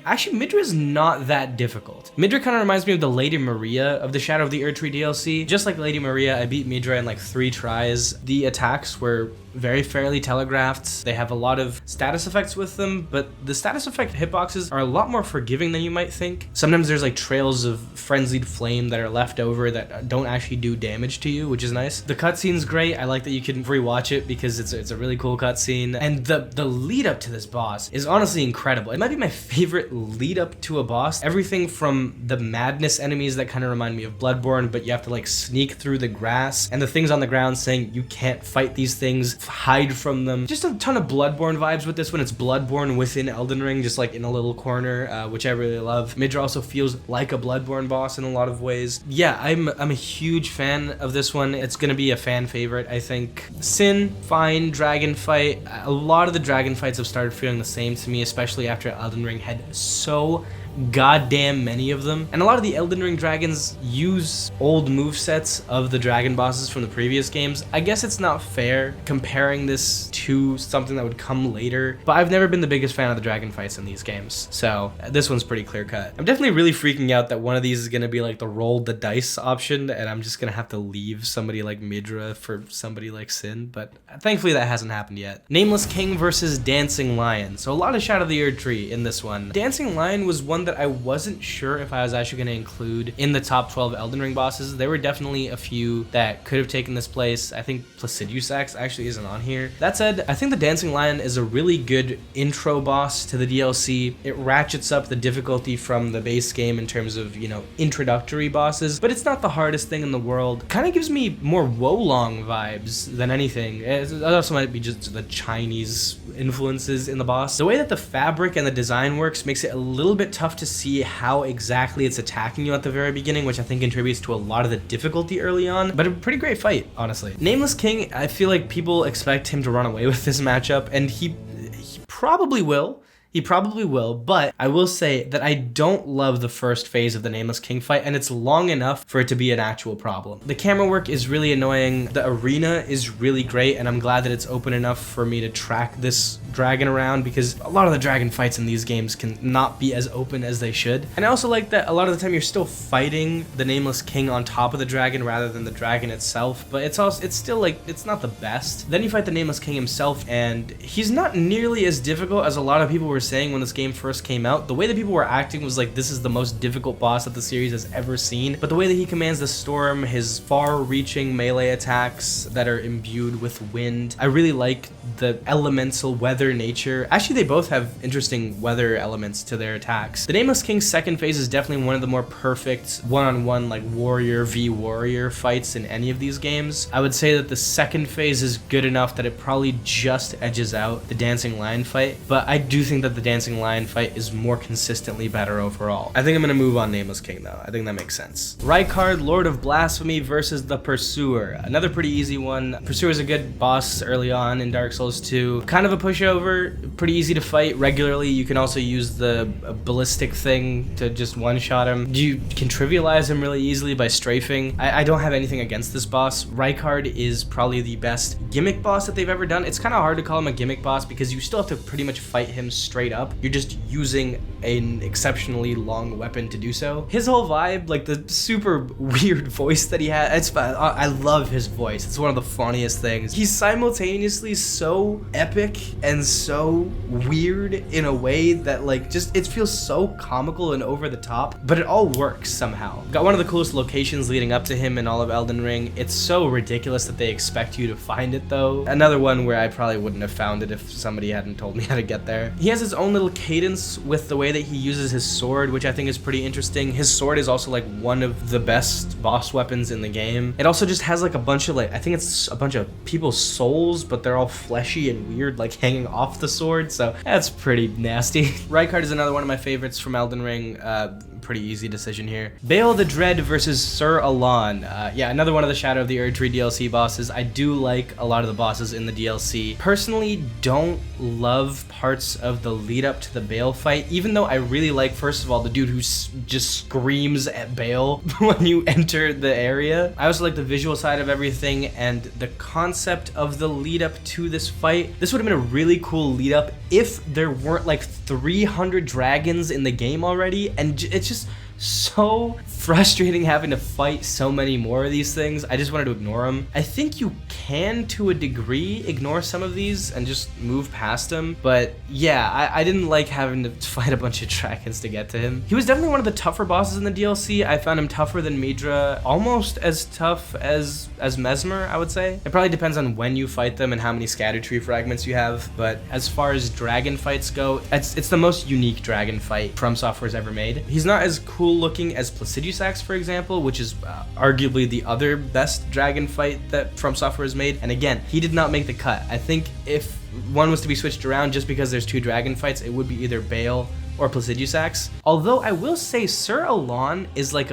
actually, Midra is not that difficult. Midra kind of reminds me of the Lady Maria of the Shadow of the Erdtree DLC. Just like Lady Maria, I beat Midra in like 3 tries. The attacks were very fairly telegraphed. They have a lot of status effects with them, but the status effect hitboxes are a lot more forgiving than you might think. Sometimes there's like trails of frenzied flame that are left over that don't actually do damage to you, which is nice. The cutscene's great. I like that you can rewatch it because it's a really cool cutscene. And the lead up to this boss is honestly incredible. It might be my favorite lead up to a boss. Everything from the madness enemies that kind of remind me of Bloodborne, but you have to like sneak through the grass, and the things on the ground saying you can't fight these things, hide from them. Just a ton of Bloodborne vibes with this one. It's Bloodborne within Elden Ring, just like in a little corner, which I really love. Midra also feels like a Bloodborne boss in a lot of ways. Yeah, I'm a huge fan of this one. It's gonna be a fan favorite, I think. Sin, fine. Dragon fight. A lot of the dragon fights have started feeling the same to me, especially after Elden Ring had so goddamn many of them. And a lot of the Elden Ring dragons use old movesets of the dragon bosses from the previous games. I guess it's not fair comparing this to something that would come later, but I've never been the biggest fan of the dragon fights in these games, so this one's pretty clear cut. I'm definitely really freaking out that one of these is gonna be like the roll the dice option, and I'm just gonna have to leave somebody like Midra for somebody like Sin, but thankfully that hasn't happened yet. Nameless King versus Dancing Lion. So a lot of Shadow of the Erdtree in this one. Dancing Lion was one that I wasn't sure if I was actually gonna include in the top 12 Elden Ring bosses. There were definitely a few that could have taken this place. I think Placidusax actually isn't on here. That said, I think the Dancing Lion is a really good intro boss to the DLC. It ratchets up the difficulty from the base game in terms of, you know, introductory bosses, but it's not the hardest thing in the world. Kind of gives me more Wolong vibes than anything. It also might be just the Chinese influences in the boss. The way that the fabric and the design works makes it a little bit tough to see how exactly it's attacking you at the very beginning, which I think contributes to a lot of the difficulty early on, but a pretty great fight, honestly. Nameless King, I feel like people expect him to run away with this matchup, and he probably will. He probably will, but I will say that I don't love the first phase of the Nameless King fight, and it's long enough for it to be an actual problem. The camera work is really annoying, the arena is really great, and I'm glad that it's open enough for me to track this dragon around, because a lot of the dragon fights in these games can not be as open as they should. And I also like that a lot of the time you're still fighting the Nameless King on top of the dragon rather than the dragon itself, but it's still like, it's not the best. Then you fight the Nameless King himself, and he's not nearly as difficult as a lot of people were saying when this game first came out. The way that people were acting was like, this is the most difficult boss that the series has ever seen, but the way that he commands the storm, his far-reaching melee attacks that are imbued with wind, I really like the elemental weather nature. Actually, they both have interesting weather elements to their attacks. The Nameless King's second phase is definitely one of the more perfect one-on-one like warrior v warrior fights in any of these games. I would say that the second phase is good enough that it probably just edges out the Dancing Lion fight, but I do think that the Dancing Lion fight is more consistently better overall. I think I'm gonna move on Nameless King though. I think that makes sense. Rykard, Lord of Blasphemy versus the Pursuer. Another pretty easy one. Pursuer is a good boss early on in Dark Souls 2. Kind of a pushover, pretty easy to fight regularly. You can also use the ballistic thing to just one-shot him. You can trivialize him really easily by strafing. I don't have anything against this boss. Rykard is probably the best gimmick boss that they've ever done. It's kind of hard to call him a gimmick boss because you still have to pretty much fight him straight up. You're just using an exceptionally long weapon to do so. His whole vibe, like the super weird voice that he has, I love his voice. It's one of the funniest things. He's simultaneously so epic and so weird in a way that like just it feels so comical and over the top, but it all works somehow. Got one of the coolest locations leading up to him in all of Elden Ring. It's so ridiculous that they expect you to find it though. Another one where I probably wouldn't have found it if somebody hadn't told me how to get there. He has his own little cadence with the way that he uses his sword, which I think is pretty interesting. His sword is also like one of the best boss weapons in the game. It also just has like a bunch of like, I think it's a bunch of people's souls, but they're all fleshy and weird, like hanging off the sword, so that's pretty nasty. Rykard is another one of my favorites from Elden Ring. Pretty easy decision here. Baal the Dread versus Sir Alan. Yeah, another one of the Shadow of the Erdtree DLC bosses. I do like a lot of the bosses in the DLC. Personally, don't love parts of the lead up to the Baal fight, even though I really like, first of all, the dude who just screams at Baal when you enter the area. I also like the visual side of everything and the concept of the lead up to this fight. This would have been a really cool lead up if there weren't like 300 dragons in the game already, and it's just so frustrating having to fight so many more of these things. I just wanted to ignore them. I think you can, to a degree, ignore some of these and just move past them, but yeah, I didn't like having to fight a bunch of dragons to get to him. He was definitely one of the tougher bosses in the DLC. I found him tougher than Midra, almost as tough as Mesmer, I would say. It probably depends on when you fight them and how many scatter tree fragments you have, but as far as dragon fights go, it's the most unique dragon fight From Software's ever made. He's not as cool looking as Placidusax, for example, which is arguably the other best dragon fight that From Software has made, and again, he did not make the cut. I think if one was to be switched around just because there's two dragon fights, it would be either Baal or Placidusax. Although I will say Sir Alan is like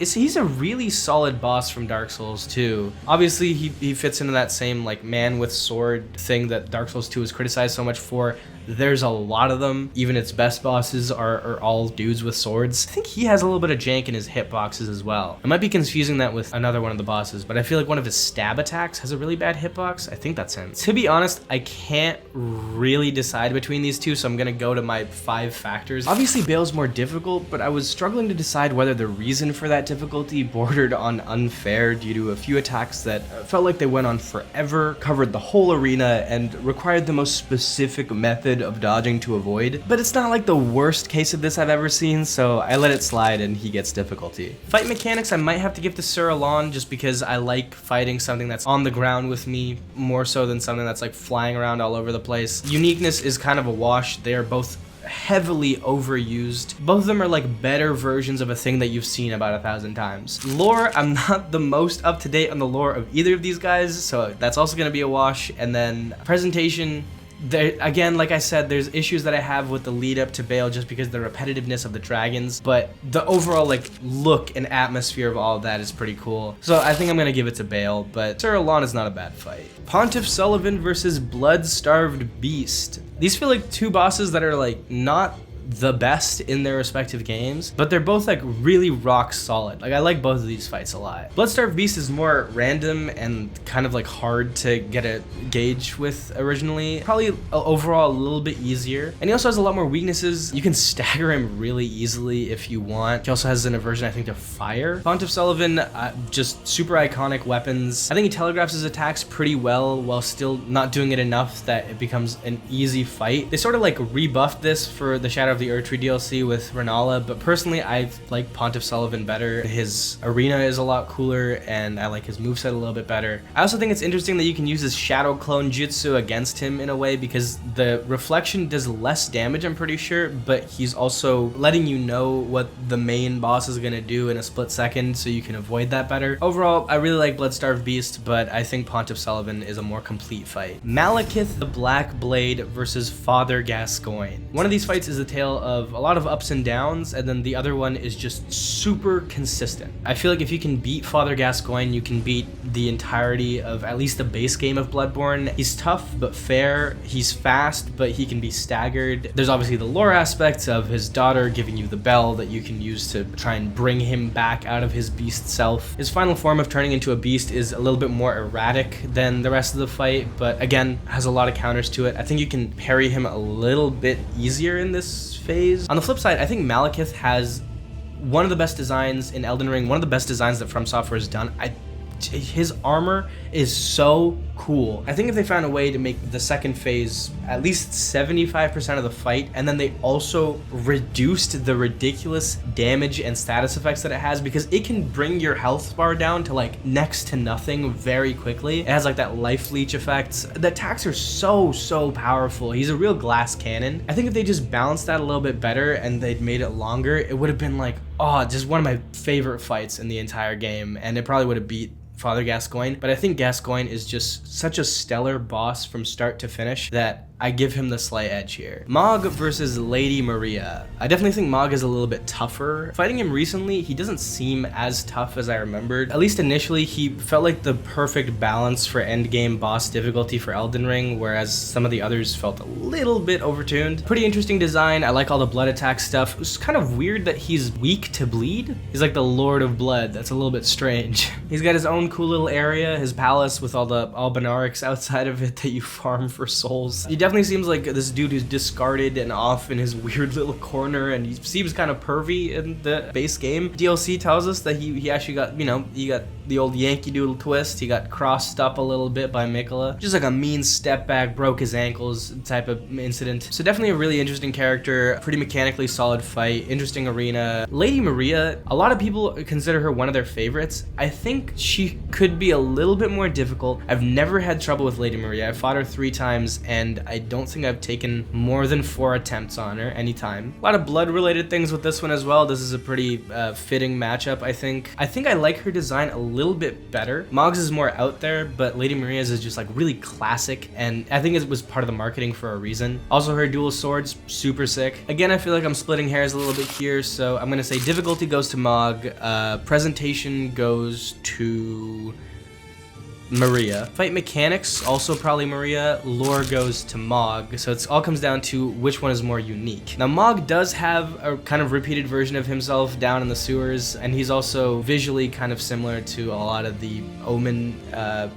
he's a really solid boss from Dark Souls 2. Obviously, he fits into that same like man with sword thing that Dark Souls 2 is criticized so much for. There's a lot of them. Even its best bosses are all dudes with swords. I think he has a little bit of jank in his hitboxes as well. I might be confusing that with another one of the bosses, but I feel like one of his stab attacks has a really bad hitbox. I think that's him. To be honest, I can't really decide between these two, so I'm gonna go to my 5 factors. Obviously, Bale's more difficult, but I was struggling to decide whether the reason for that difficulty bordered on unfair due to a few attacks that felt like they went on forever, covered the whole arena, and required the most specific method of dodging to avoid. But it's not like the worst case of this I've ever seen, so I let it slide and he gets difficulty. Fight mechanics, I might have to give to Sir Alon just because I like fighting something that's on the ground with me more so than something that's like flying around all over the place. Uniqueness is kind of a wash. They are both heavily overused. Both of them are like better versions of a thing that you've seen about 1,000 times. Lore, I'm not the most up to date on the lore of either of these guys, so that's also gonna be a wash. And then presentation, there, again, like I said, there's issues that I have with the lead up to Bale just because the repetitiveness of the dragons, but the overall like look and atmosphere of all of that is pretty cool. So I think I'm gonna give it to Bale, but Sir Alon is not a bad fight. Pontiff Sullivan versus Blood-Starved Beast. These feel like two bosses that are like not the best in their respective games, but they're both like really rock solid. Like I like both of these fights a lot. Blood-Starved Beast is more random and kind of like hard to get a gauge with originally. Probably overall a little bit easier. And he also has a lot more weaknesses. You can stagger him really easily if you want. He also has an aversion, I think, to fire. Pontiff Sullivan, just super iconic weapons. I think he telegraphs his attacks pretty well while still not doing it enough that it becomes an easy fight. They sort of like rebuffed this for the Shadow of the Erdtree DLC with Renala, but personally I like Pontiff Sullivan better. His arena is a lot cooler and I like his moveset a little bit better. I also think it's interesting that you can use his Shadow Clone Jutsu against him in a way because the reflection does less damage, I'm pretty sure, but he's also letting you know what the main boss is gonna do in a split second so you can avoid that better. Overall, I really like Blood-Starved Beast, but I think Pontiff Sullivan is a more complete fight. Malekith the Black Blade versus Father Gascoigne. One of these fights is a tale of a lot of ups and downs, and then the other one is just super consistent. I feel like if you can beat Father Gascoigne, you can beat the entirety of at least the base game of Bloodborne. He's tough but fair, he's fast but he can be staggered. There's obviously the lore aspects of his daughter giving you the bell that you can use to try and bring him back out of his beast self. His final form of turning into a beast is a little bit more erratic than the rest of the fight, but again, has a lot of counters to it. I think you can parry him a little bit easier in this phase. On the flip side, I think Malekith has one of the best designs in Elden Ring, one of the best designs that From Software has done. His armor is so cool. I think if they found a way to make the second phase at least 75% of the fight, and then they also reduced the ridiculous damage and status effects that it has, because it can bring your health bar down to like next to nothing very quickly. It has like that life leech effect. The attacks are so powerful. He's a real glass cannon. I think if they just balanced that a little bit better and they'd made it longer, it would have been like, oh, just one of my favorite fights in the entire game, and it probably would have beat Father Gascoigne. But I think Gascoigne is just such a stellar boss from start to finish that I give him the slight edge here. Mog versus Lady Maria. I definitely think Mog is a little bit tougher. Fighting him recently, he doesn't seem as tough as I remembered. At least initially, he felt like the perfect balance for endgame boss difficulty for Elden Ring, whereas some of the others felt a little bit overtuned. Pretty interesting design. I like all the blood attack stuff. It's kind of weird that he's weak to bleed. He's like the Lord of Blood. That's a little bit strange. He's got his own cool little area, his palace with all the Albinarics outside of it that you farm for souls. He definitely seems like this dude who's discarded and off in his weird little corner, and he seems kind of pervy in the base game. DLC tells us that he actually got, you know, he got the old Yankee Doodle twist. He got crossed up a little bit by Mikola. Just like a mean step back, broke his ankles type of incident. So definitely a really interesting character, pretty mechanically solid fight, interesting arena. Lady Maria, a lot of people consider her one of their favorites. I think she could be a little bit more difficult. I've never had trouble with Lady Maria. I've fought her 3 times, and I don't think I've taken more than 4 attempts on her anytime. A lot of blood related things with this one as well. This is a pretty fitting matchup, I think. I like her design a little bit better. Mog's is more out there, but Lady Maria's is just like really classic, and I think it was part of the marketing for a reason. Also, her dual swords, super sick. Again, I feel like I'm splitting hairs a little bit here, so I'm gonna say difficulty goes to Mog, presentation goes to Maria. Fight mechanics, also probably Maria. Lore goes to Mog. So it all comes down to which one is more unique. Now Mog does have a kind of repeated version of himself down in the sewers, and he's also visually kind of similar to a lot of the Omen,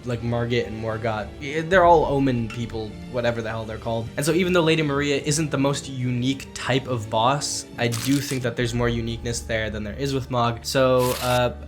like Margit and Morgott. They're all Omen people, whatever the hell they're called. And so even though Lady Maria isn't the most unique type of boss, I do think that there's more uniqueness there than there is with Mog. So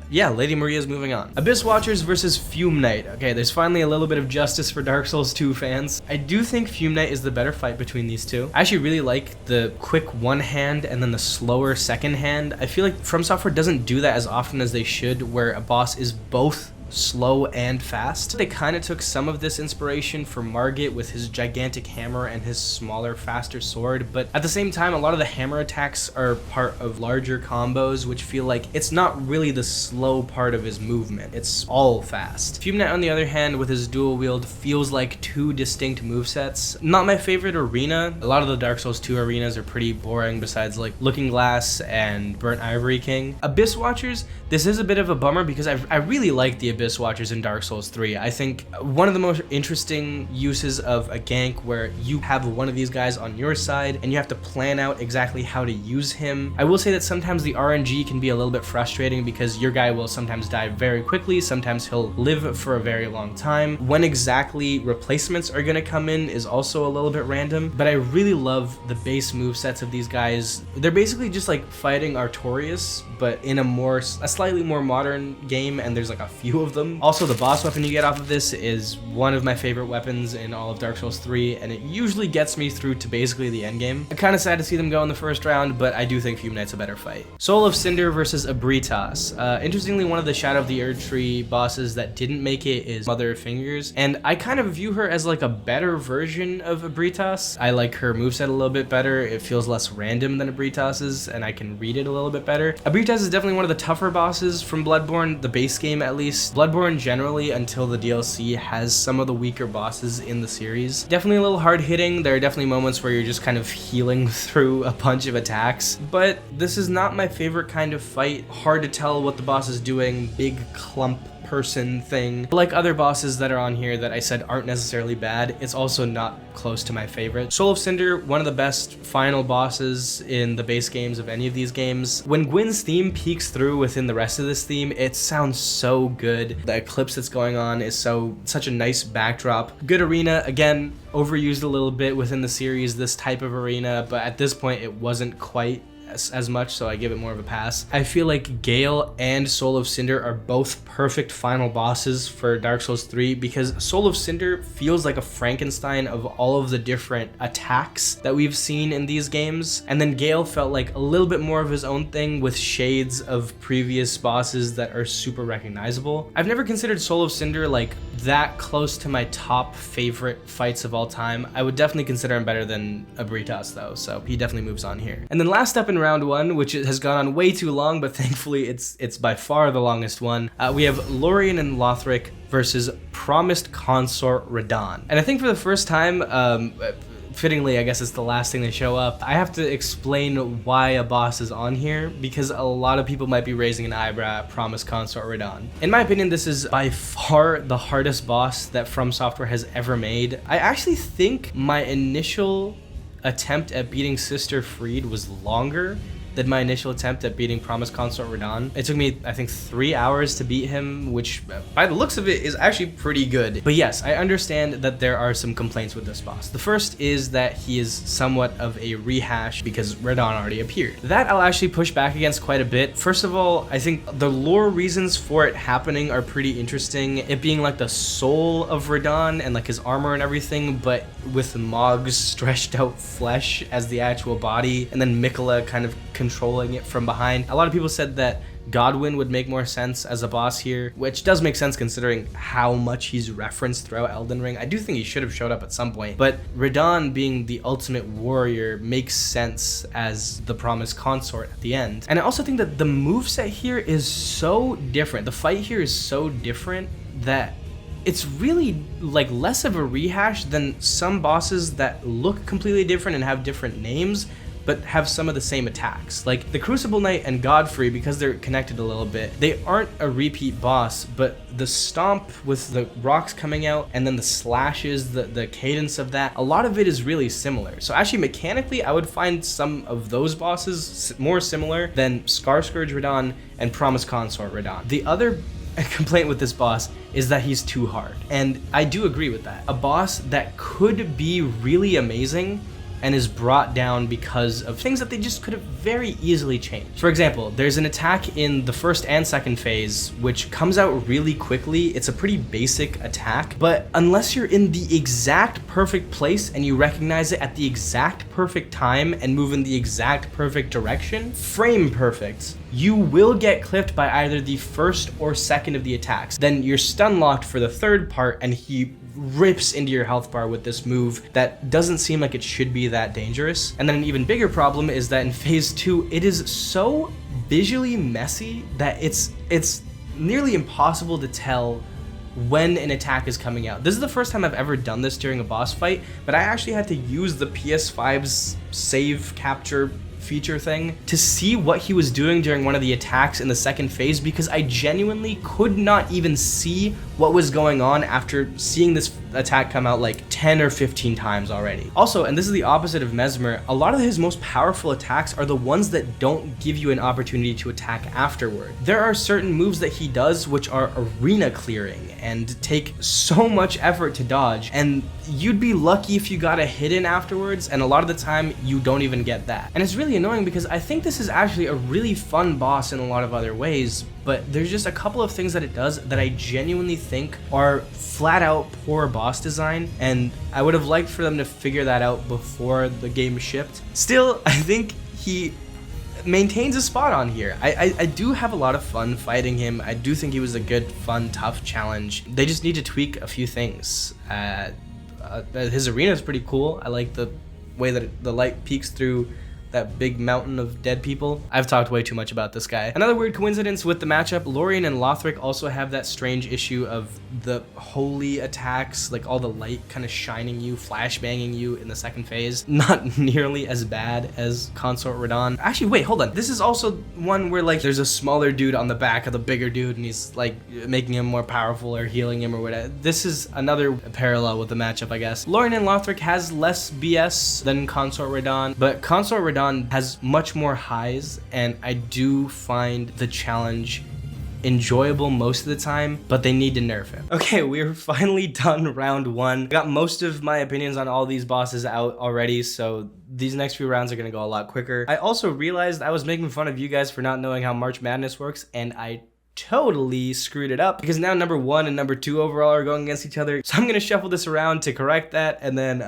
yeah, Lady Maria is moving on. Abyss Watchers versus Fume Knight. Okay, there's finally a little bit of justice for Dark Souls 2 fans. I do think Fume Knight is the better fight between these two. I actually really like the quick one hand and then the slower second hand. I feel like From Software doesn't do that as often as they should, where a boss is both slow and fast. They kind of took some of this inspiration for Margit with his gigantic hammer and his smaller, faster sword, but at the same time, a lot of the hammer attacks are part of larger combos, which feel like it's not really the slow part of his movement. It's all fast. Fume Knight, on the other hand, with his dual wield, feels like two distinct movesets. Not my favorite arena. A lot of the Dark Souls 2 arenas are pretty boring besides like Looking Glass and Burnt Ivory King. Abyss Watchers, this is a bit of a bummer because I really like the Abyss Watchers in Dark Souls 3. I think one of the most interesting uses of a gank where you have one of these guys on your side and you have to plan out exactly how to use him. I will say that sometimes the RNG can be a little bit frustrating because your guy will sometimes die very quickly, sometimes he'll live for a very long time. When exactly replacements are gonna come in is also a little bit random, but I really love the base movesets of these guys. They're basically just like fighting Artorias, but in a slightly more modern game, and there's like a few of them. Also, the boss weapon you get off of this is one of my favorite weapons in all of Dark Souls 3, and it usually gets me through to basically the end game. I'm kind of sad to see them go in the first round, but I do think Fume Knight's a better fight. Soul of Cinder versus Abritas. Interestingly, one of the Shadow of the Erdtree bosses that didn't make it is Mother of Fingers, and I kind of view her as like a better version of Abritas. I like her moveset a little bit better. It feels less random than Abritas's, and I can read it a little bit better. Abritas is definitely one of the tougher bosses from Bloodborne, the base game at least. Bloodborne generally, until the DLC, has some of the weaker bosses in the series. Definitely a little hard hitting. There are definitely moments where you're just kind of healing through a bunch of attacks, but this is not my favorite kind of fight. Hard to tell what the boss is doing. Big clump person thing. Like other bosses that are on here that I said aren't necessarily bad, it's also not close to my favorite. Soul of Cinder, one of the best final bosses in the base games of any of these games. When Gwyn's theme peeks through within the rest of this theme, it sounds so good. The eclipse that's going on is such a nice backdrop. Good arena, again, overused a little bit within the series, this type of arena, but at this point it wasn't quite as much, so I give it more of a pass. I feel like Gale and Soul of Cinder are both perfect final bosses for Dark Souls 3 because Soul of Cinder feels like a Frankenstein of all of the different attacks that we've seen in these games, and then Gale felt like a little bit more of his own thing with shades of previous bosses that are super recognizable. I've never considered Soul of Cinder like that close to my top favorite fights of all time. I would definitely consider him better than Abritas though, so he definitely moves on here. And then last up in round one, which has gone on way too long, but thankfully it's by far the longest one, we have Lorien and Lothric versus Promised Consort Radahn. And I think for the first time, fittingly, I guess it's the last thing to show up, I have to explain why a boss is on here, because a lot of people might be raising an eyebrow at Promised Consort Radahn. In my opinion, this is by far the hardest boss that From Software has ever made. I actually think my initial attempt at beating Sister Fried was longer than my initial attempt at beating Promised Consort Radahn. It took me, I think, 3 hours to beat him, which by the looks of it is actually pretty good. But yes, I understand that there are some complaints with this boss. The first is that he is somewhat of a rehash because Radahn already appeared. That I'll actually push back against quite a bit. First of all, I think the lore reasons for it happening are pretty interesting. It being like the soul of Radahn and like his armor and everything, but with Mog's stretched out flesh as the actual body, and then Mikola kind of controlling it from behind. A lot of people said that Godwyn would make more sense as a boss here, which does make sense considering how much he's referenced throughout Elden Ring. I do think he should have showed up at some point, but Radahn being the ultimate warrior makes sense as the Promised Consort at the end. And I also think that the moveset here is so different. The fight here is so different that it's really like less of a rehash than some bosses that look completely different and have different names, but have some of the same attacks. Like the Crucible Knight and Godfrey, because they're connected a little bit, they aren't a repeat boss, but the stomp with the rocks coming out and then the slashes, the cadence of that, a lot of it is really similar. So actually mechanically, I would find some of those bosses more similar than Scar Scourge Radahn and Promise Consort Radahn. The other complaint with this boss is that he's too hard, and I do agree with that. A boss that could be really amazing and is brought down because of things that they just could have very easily changed. For example, there's an attack in the first and second phase which comes out really quickly. It's a pretty basic attack, but unless you're in the exact perfect place and you recognize it at the exact perfect time and move in the exact perfect direction, frame perfect, you will get clipped by either the first or second of the attacks. Then you're stun locked for the third part and he rips into your health bar with this move that doesn't seem like it should be that dangerous. And then an even bigger problem is that in phase 2, it is so visually messy that it's nearly impossible to tell when an attack is coming out. This is the first time I've ever done this during a boss fight, but I actually had to use the PS5's save capture feature thing to see what he was doing during one of the attacks in the second phase, because I genuinely could not even see what was going on after seeing this attack come out like 10 or 15 times already. Also, and this is the opposite of Mesmer, a lot of his most powerful attacks are the ones that don't give you an opportunity to attack afterward. There are certain moves that he does which are arena clearing and take so much effort to dodge, and you'd be lucky if you got a hit in afterwards, and a lot of the time you don't even get that. And it's really annoying because I think this is actually a really fun boss in a lot of other ways, but there's just a couple of things that it does that I genuinely think are flat out poor boss design, and I would have liked for them to figure that out before the game shipped. Still, I think he maintains a spot on here. I do have a lot of fun fighting him. I do think he was a good, fun, tough challenge. They just need to tweak a few things. His arena is pretty cool. I like the way that the light peeks through that big mountain of dead people. I've talked way too much about this guy. Another weird coincidence with the matchup, Lorien and Lothric also have that strange issue of the holy attacks, like all the light kind of shining you, flashbanging you in the second phase. Not nearly as bad as Consort Radahn. Actually, wait, hold on. This is also one where like there's a smaller dude on the back of the bigger dude and he's like making him more powerful or healing him or whatever. This is another parallel with the matchup, I guess. Lorien and Lothric has less BS than Consort Radahn, but Consort Radahn has much more highs, and I do find the challenge enjoyable most of the time, but they need to nerf him. Okay, we're finally done round 1. Got most of my opinions on all these bosses out already, so these next few rounds are gonna go a lot quicker. I also realized I was making fun of you guys for not knowing how March Madness works, and I totally screwed it up because now number 1 and number 2 overall are going against each other. So I'm gonna shuffle this around to correct that, and then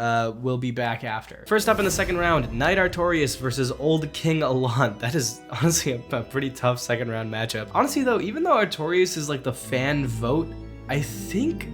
we'll be back after. First up in the second round, Knight Artorias versus Old King Allant. That is honestly a pretty tough second round matchup. Honestly though, even though Artorias is like the fan vote, I think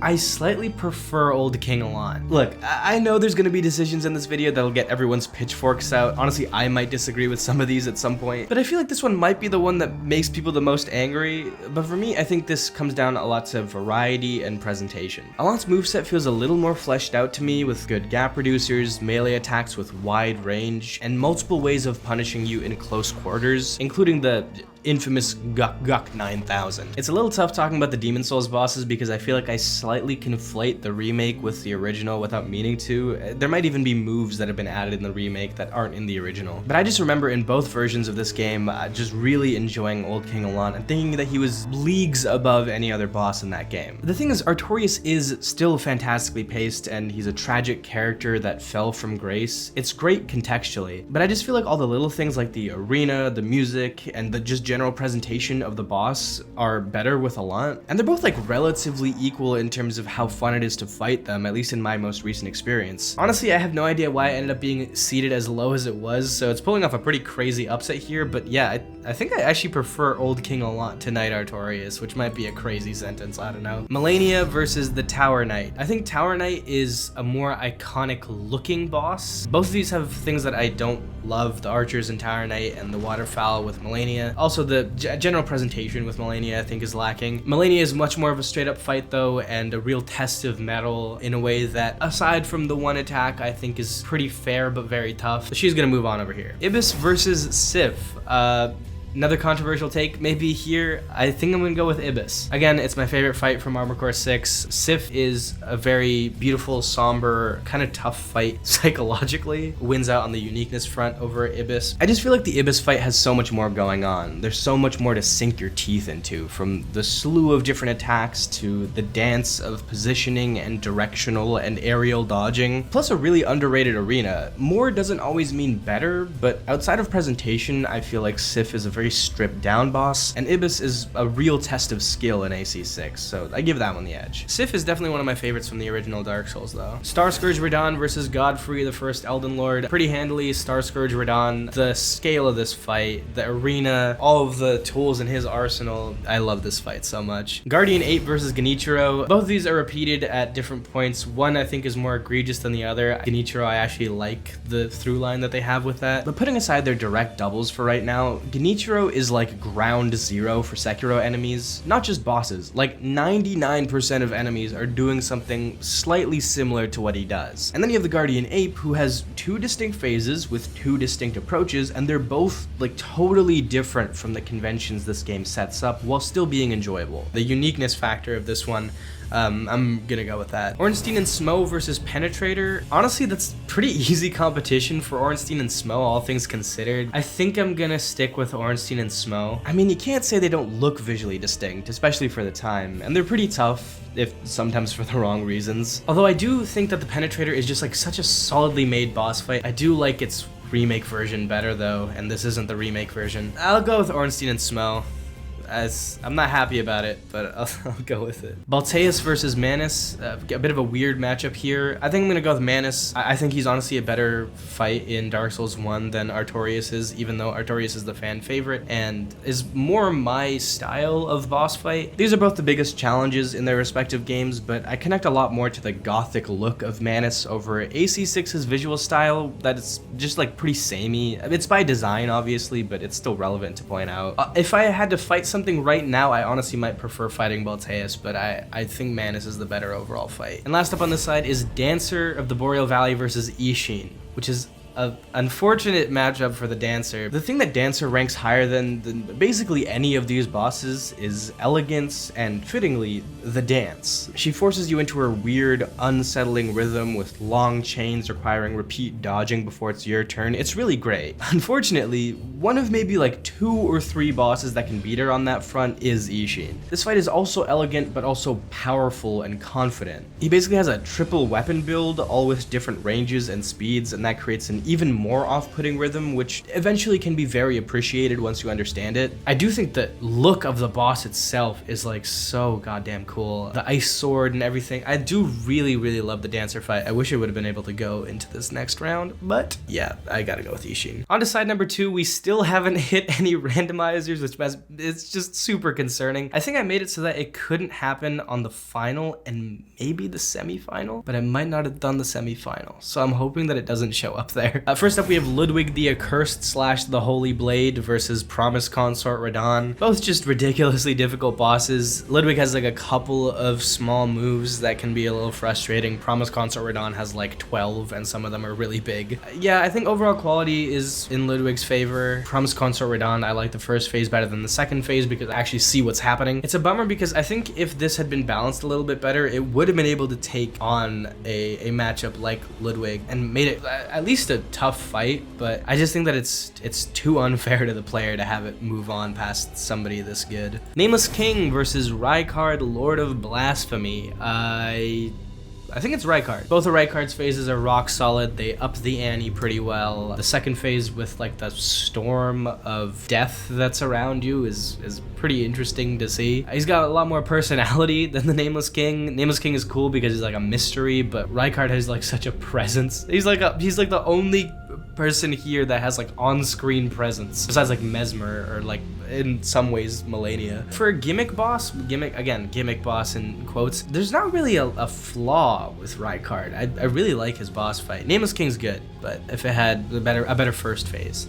I slightly prefer Old King Allant. Look, I know there's gonna be decisions in this video that'll get everyone's pitchforks out. Honestly, I might disagree with some of these at some point, but I feel like this one might be the one that makes people the most angry. But for me, I think this comes down a lot to variety and presentation. Allant's moveset feels a little more fleshed out to me, with good gap reducers, melee attacks with wide range, and multiple ways of punishing you in close quarters, including the infamous Guk 9000. It's a little tough talking about the Demon Souls bosses because I feel like I slightly conflate the remake with the original without meaning to. There might even be moves that have been added in the remake that aren't in the original. But I just remember in both versions of this game just really enjoying Old King Allant and thinking that he was leagues above any other boss in that game. The thing is, Artorias is still fantastically paced, and he's a tragic character that fell from grace. It's great contextually, but I just feel like all the little things like the arena, the music, and the just general presentation of the boss are better with Allant, and they're both like relatively equal in terms of how fun it is to fight them, at least in my most recent experience. Honestly, I have no idea why it ended up being seated as low as it was, so it's pulling off a pretty crazy upset here, but yeah, I think I actually prefer Old King Allant to Knight Artorias, which might be a crazy sentence, I don't know. Malenia versus the Tower Knight. I think Tower Knight is a more iconic looking boss. Both of these have things that I don't love, the archers in Tower Knight and the waterfowl with Malenia. Also, Also, the general presentation with Malenia, I think, is lacking. Malenia is much more of a straight-up fight, though, and a real test of metal in a way that, aside from the one attack, I think is pretty fair but very tough. So she's gonna move on over here. Ibis versus Sif. Another controversial take, maybe here. I think I'm gonna go with Ibis. Again, it's my favorite fight from Armor Core 6. Sif is a very beautiful, somber, kind of tough fight psychologically. Wins out on the uniqueness front over Ibis. I just feel like the Ibis fight has so much more going on. There's so much more to sink your teeth into, from the slew of different attacks to the dance of positioning and directional and aerial dodging, plus a really underrated arena. More doesn't always mean better, but outside of presentation, I feel like Sif is a very stripped down boss, and Ibis is a real test of skill in AC6, so I give that one the edge. Sif is definitely one of my favorites from the original Dark Souls, though. Star Scourge Radahn versus Godfrey, the first Elden Lord. Pretty handily, Star Scourge Radahn. The scale of this fight, the arena, all of the tools in his arsenal, I love this fight so much. Guardian 8 versus Genichiro. Both of these are repeated at different points. One I think is more egregious than the other. Genichiro, I actually like the through line that they have with that. But putting aside their direct doubles for right now, Genichiro is like ground zero for Sekiro enemies, not just bosses. Like 99% of enemies are doing something slightly similar to what he does. And then you have the Guardian Ape, who has two distinct phases with two distinct approaches, and they're both like totally different from the conventions this game sets up while still being enjoyable. The uniqueness factor of this one, I'm gonna go with that. Ornstein and Smo versus Penetrator. Honestly, that's pretty easy competition for Ornstein and Smo, all things considered. I think I'm gonna stick with Ornstein and Smo. I mean, you can't say they don't look visually distinct, especially for the time, and they're pretty tough, if sometimes for the wrong reasons. Although I do think that the Penetrator is just like such a solidly made boss fight. I do like its remake version better though, and this isn't the remake version. I'll go with Ornstein and Smo. As I'm not happy about it, but I'll go with it. Balteus versus Manus, a bit of a weird matchup here. I think I'm gonna go with Manus. I think he's honestly a better fight in Dark Souls 1 than Artorias is, even though Artorias is the fan favorite and is more my style of boss fight. These are both the biggest challenges in their respective games, but I connect a lot more to the gothic look of Manus over AC6's visual style that's just like pretty samey. It's by design, obviously, but it's still relevant to point out. If I had to fight something right now, I honestly might prefer fighting Balteus, but I think Manus is the better overall fight. And last up on this side is Dancer of the Boreal Valley versus Ishin, which is an unfortunate matchup for the Dancer. The thing that Dancer ranks higher than basically any of these bosses is elegance and, fittingly, the dance. She forces you into her weird, unsettling rhythm with long chains requiring repeat dodging before it's your turn. It's really great. Unfortunately, one of maybe like 2 or 3 bosses that can beat her on that front is Ishin. This fight is also elegant, but also powerful and confident. He basically has a triple weapon build, all with different ranges and speeds, and that creates an even more off-putting rhythm, which eventually can be very appreciated once you understand it. I do think the look of the boss itself is like so goddamn cool. The ice sword and everything. I do really, really love the Dancer fight. I wish I would have been able to go into this next round, but yeah, I gotta go with Ishin. On to side number 2, we still haven't hit any randomizers, which it's just super concerning. I think I made it so that it couldn't happen on the final and maybe the semifinal, but I might not have done the semifinal, so I'm hoping that it doesn't show up there. First up, we have Ludwig the Accursed / the Holy Blade versus Promise Consort Radahn. Both just ridiculously difficult bosses. Ludwig has like a couple of small moves that can be a little frustrating. Promise Consort Radahn has like 12, and some of them are really big. Yeah, I think overall quality is in Ludwig's favor. Promise Consort Radahn, I like the first phase better than the second phase because I actually see what's happening. It's a bummer because I think if this had been balanced a little bit better, it would have been able to take on a matchup like Ludwig and made it at least a tough fight, but I just think that it's too unfair to the player to have it move on past somebody this good. Nameless King versus Rykard, Lord of Blasphemy. I think it's Rykard. Both of Rykard's phases are rock solid. They up the ante pretty well. The second phase with like the storm of death that's around you is pretty interesting to see. He's got a lot more personality than the Nameless King. Nameless King is cool because he's like a mystery, but Rykard has like such a presence. He's like the only person here that has like on-screen presence besides like Mesmer or like in some ways Malenia. For a gimmick boss in quotes, there's not really a flaw with Rykard. I really like his boss fight. Nameless King's good, but if it had a better first phase.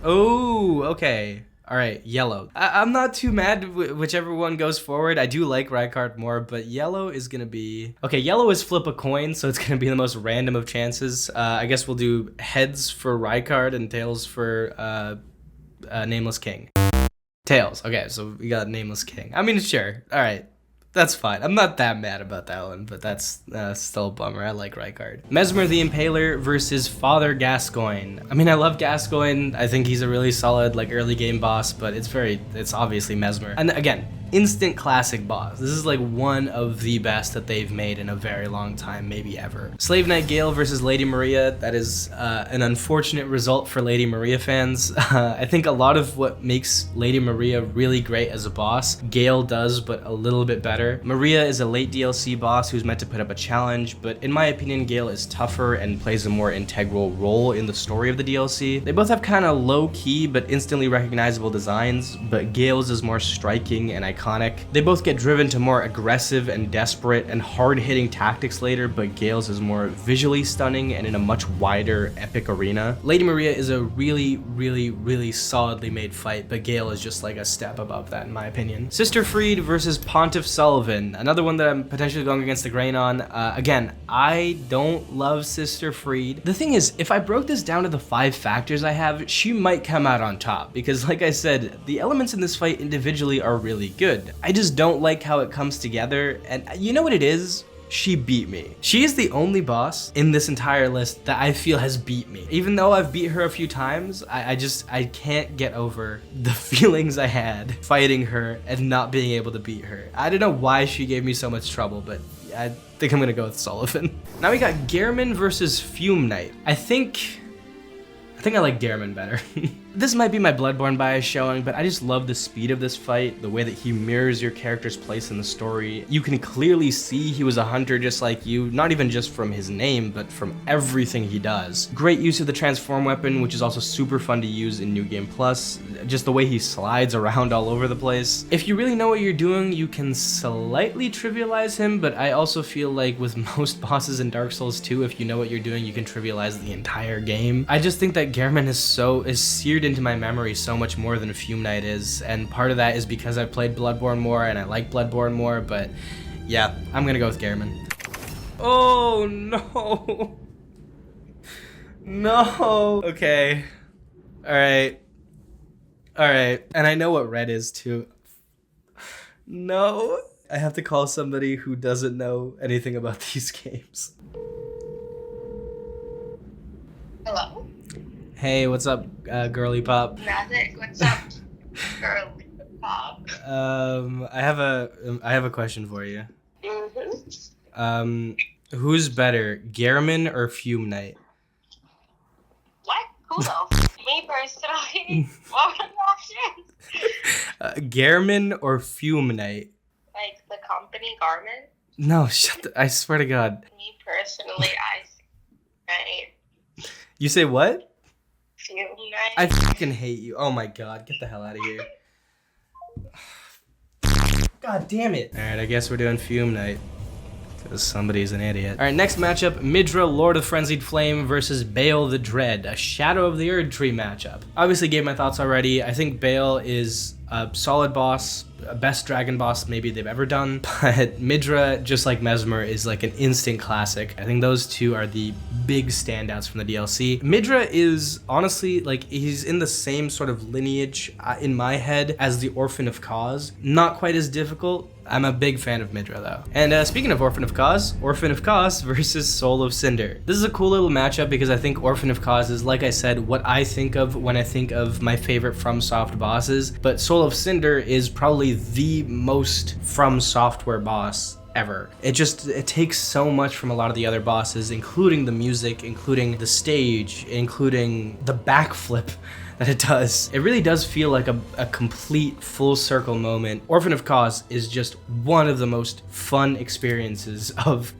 Oh, okay. All right, yellow. I'm not too mad whichever one goes forward. I do like Rykard more, but yellow is gonna be... Okay, yellow is flip a coin, so it's gonna be the most random of chances. I guess we'll do heads for Rykard and tails for Nameless King. Tails. Okay, so we got Nameless King. I mean, sure. All right. That's fine. I'm not that mad about that one, but that's still a bummer. I like Rykard. Mesmer the Impaler versus Father Gascoigne. I mean, I love Gascoigne. I think he's a really solid, like, early game boss, but it's obviously Mesmer. And again, instant classic boss. This is like one of the best that they've made in a very long time, maybe ever. Slave Knight Gale versus Lady Maria. That is an unfortunate result for Lady Maria fans. I think a lot of what makes Lady Maria really great as a boss, Gale does, but a little bit better. Maria is a late DLC boss who's meant to put up a challenge, but in my opinion, Gale is tougher and plays a more integral role in the story of the DLC. They both have kind of low-key but instantly recognizable designs, but Gale's is more striking and iconic. They both get driven to more aggressive and desperate and hard-hitting tactics later, but Gale's is more visually stunning and in a much wider, epic arena. Lady Maria is a really solidly made fight, but Gale is just like a step above that in my opinion. Sister Fried versus Pontiff Sullivan, another one that I'm potentially going against the grain on. Again, I don't love Sister Fried. The thing is, if I broke this down to the 5 factors I have, she might come out on top, because like I said, the elements in this fight individually are really good. I just don't like how it comes together, and you know what it is? She beat me. She is the only boss in this entire list that I feel has beat me. Even though I've beat her a few times, I can't get over the feelings I had fighting her and not being able to beat her. I don't know why she gave me so much trouble, but I think I'm gonna go with Sullivan. Now we got Gehrman versus Fume Knight. I think I like Gehrman better. This might be my Bloodborne bias showing, but I just love the speed of this fight, the way that he mirrors your character's place in the story. You can clearly see he was a hunter just like you, not even just from his name, but from everything he does. Great use of the transform weapon, which is also super fun to use in New Game Plus. Just the way he slides around all over the place. If you really know what you're doing, you can slightly trivialize him, but I also feel like with most bosses in Dark Souls 2, if you know what you're doing, you can trivialize the entire game. I just think that Gehrman is seared into my memory so much more than Fume Knight is, and part of that is because I played Bloodborne more and I like Bloodborne more, but yeah, I'm gonna go with Gehrman. Oh no. No. Okay. Alright. Alright, and I know what red is too. No. I have to call somebody who doesn't know anything about these games. Hello? Hey, what's up, girly pop? Nothing. What's up, girly pop? I have a question for you. Mm-hmm. Who's better, Gehrman or Fume Knight? What? Who though? Me personally? What was the option? Gehrman or Fume Knight? Like the company garment? No, I swear to God. Me personally, I You say what? Fume Knight. I fucking hate you. Oh my God, get the hell out of here. God damn it. All right, I guess we're doing Fume Knight. Because somebody's an idiot. All right, next matchup, Midra, Lord of Frenzied Flame versus Bale the Dread, a Shadow of the Erdtree matchup. Obviously gave my thoughts already. I think Bale is a solid boss, best dragon boss maybe they've ever done, but Midra, just like Mesmer, is like an instant classic. I think those two are the big standouts from the DLC. Midra is honestly, like, he's in the same sort of lineage in my head as the Orphan of Cause. Not quite as difficult. I'm a big fan of Midra though. And speaking of Orphan of Cause versus Soul of Cinder. This is a cool little matchup because I think Orphan of Cause is, like I said, what I think of when I think of my favorite FromSoft bosses, but Soul of Cinder is probably the most From Software boss ever. It takes so much from a lot of the other bosses, including the music, including the stage, including the backflip that it does. It really does feel like a complete full circle moment. Orphan of Cause is just one of the most fun experiences of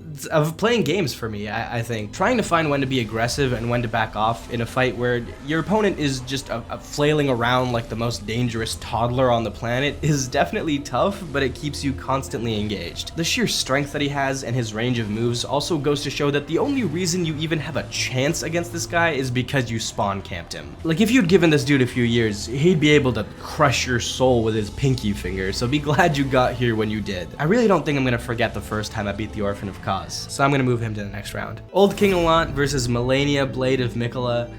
playing games for me, I think. Trying to find when to be aggressive and when to back off in a fight where your opponent is just flailing around like the most dangerous toddler on the planet is definitely tough, but it keeps you constantly engaged. The sheer strength that he has and his range of moves also goes to show that the only reason you even have a chance against this guy is because you spawn camped him. Like, if you'd given given this dude a few years, he'd be able to crush your soul with his pinky finger, so be glad you got here when you did. I really don't think I'm gonna forget the first time I beat the Orphan of Kos, so I'm gonna move him to the next round. Old King Allant versus Melania, Blade of Mikola.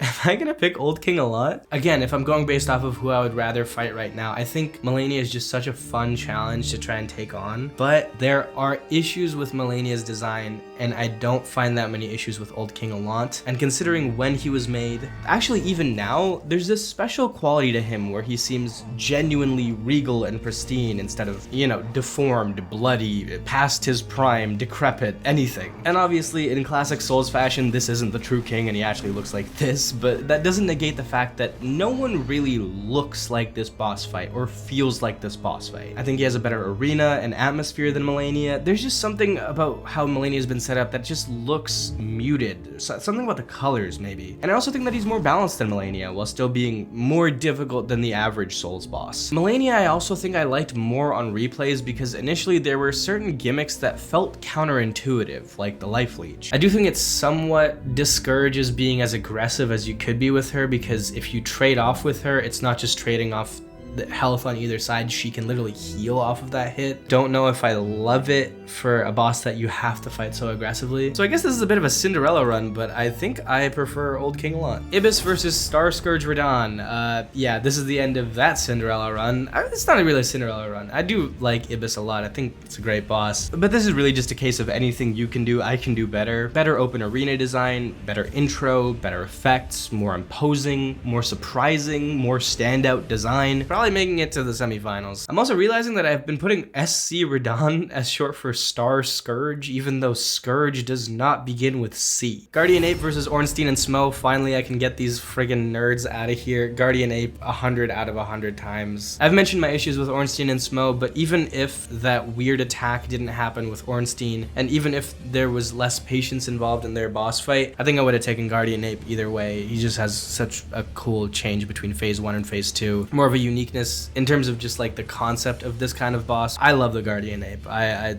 Am I gonna pick Old King Allant? Again, if I'm going based off of who I would rather fight right now, I think Melania is just such a fun challenge to try and take on, but there are issues with Melania's design, and I don't find that many issues with Old King Allant. And considering when he was made, actually even now, there's this special quality to him where he seems genuinely regal and pristine instead of, you know, deformed, bloody, past his prime, decrepit, anything. And obviously, in classic Souls fashion, this isn't the true king and he actually looks like this, but that doesn't negate the fact that no one really looks like this boss fight or feels like this boss fight. I think he has a better arena and atmosphere than Melania. There's just something about how Melania's been set up that just looks muted. Something about the colors, maybe. And I also think that he's more balanced than Melania while still being more difficult than the average Souls boss. Melania, I also think I liked more on replays because initially there were certain gimmicks that felt counterintuitive, like the life leech. I do think it somewhat discourages being as aggressive as you could be with her, because if you trade off with her, it's not just trading off the health on either side, she can literally heal off of that hit. Don't know if I love it for a boss that you have to fight so aggressively. So I guess this is a bit of a Cinderella run, but I think I prefer Old King Allant. Ibis versus Star Scourge Radahn. Yeah, this is the end of that Cinderella run. It's not really a Cinderella run. I do like Ibis a lot. I think it's a great boss, but this is really just a case of anything you can do, I can do better. Better open arena design, better intro, better effects, more imposing, more surprising, more standout design. Probably making it to the semifinals. I'm also realizing that I've been putting SC Radahn as short for Star Scourge, even though Scourge does not begin with C. Guardian Ape versus Ornstein and Smo. Finally, I can get these friggin' nerds out of here. Guardian Ape 100 out of 100 times. I've mentioned my issues with Ornstein and Smo, but even if that weird attack didn't happen with Ornstein, and even if there was less patience involved in their boss fight, I think I would have taken Guardian Ape either way. He just has such a cool change between phase 1 and phase 2. More of a uniqueness in terms of just like the concept of this kind of boss. I love the Guardian Ape.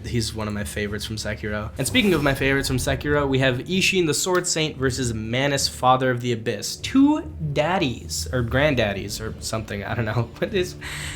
He's one of my favorites from Sekiro. And speaking of my favorites from Sekiro, we have Isshin the Sword Saint versus Manus, Father of the Abyss. Two daddies, or granddaddies, or something. I don't know. What is...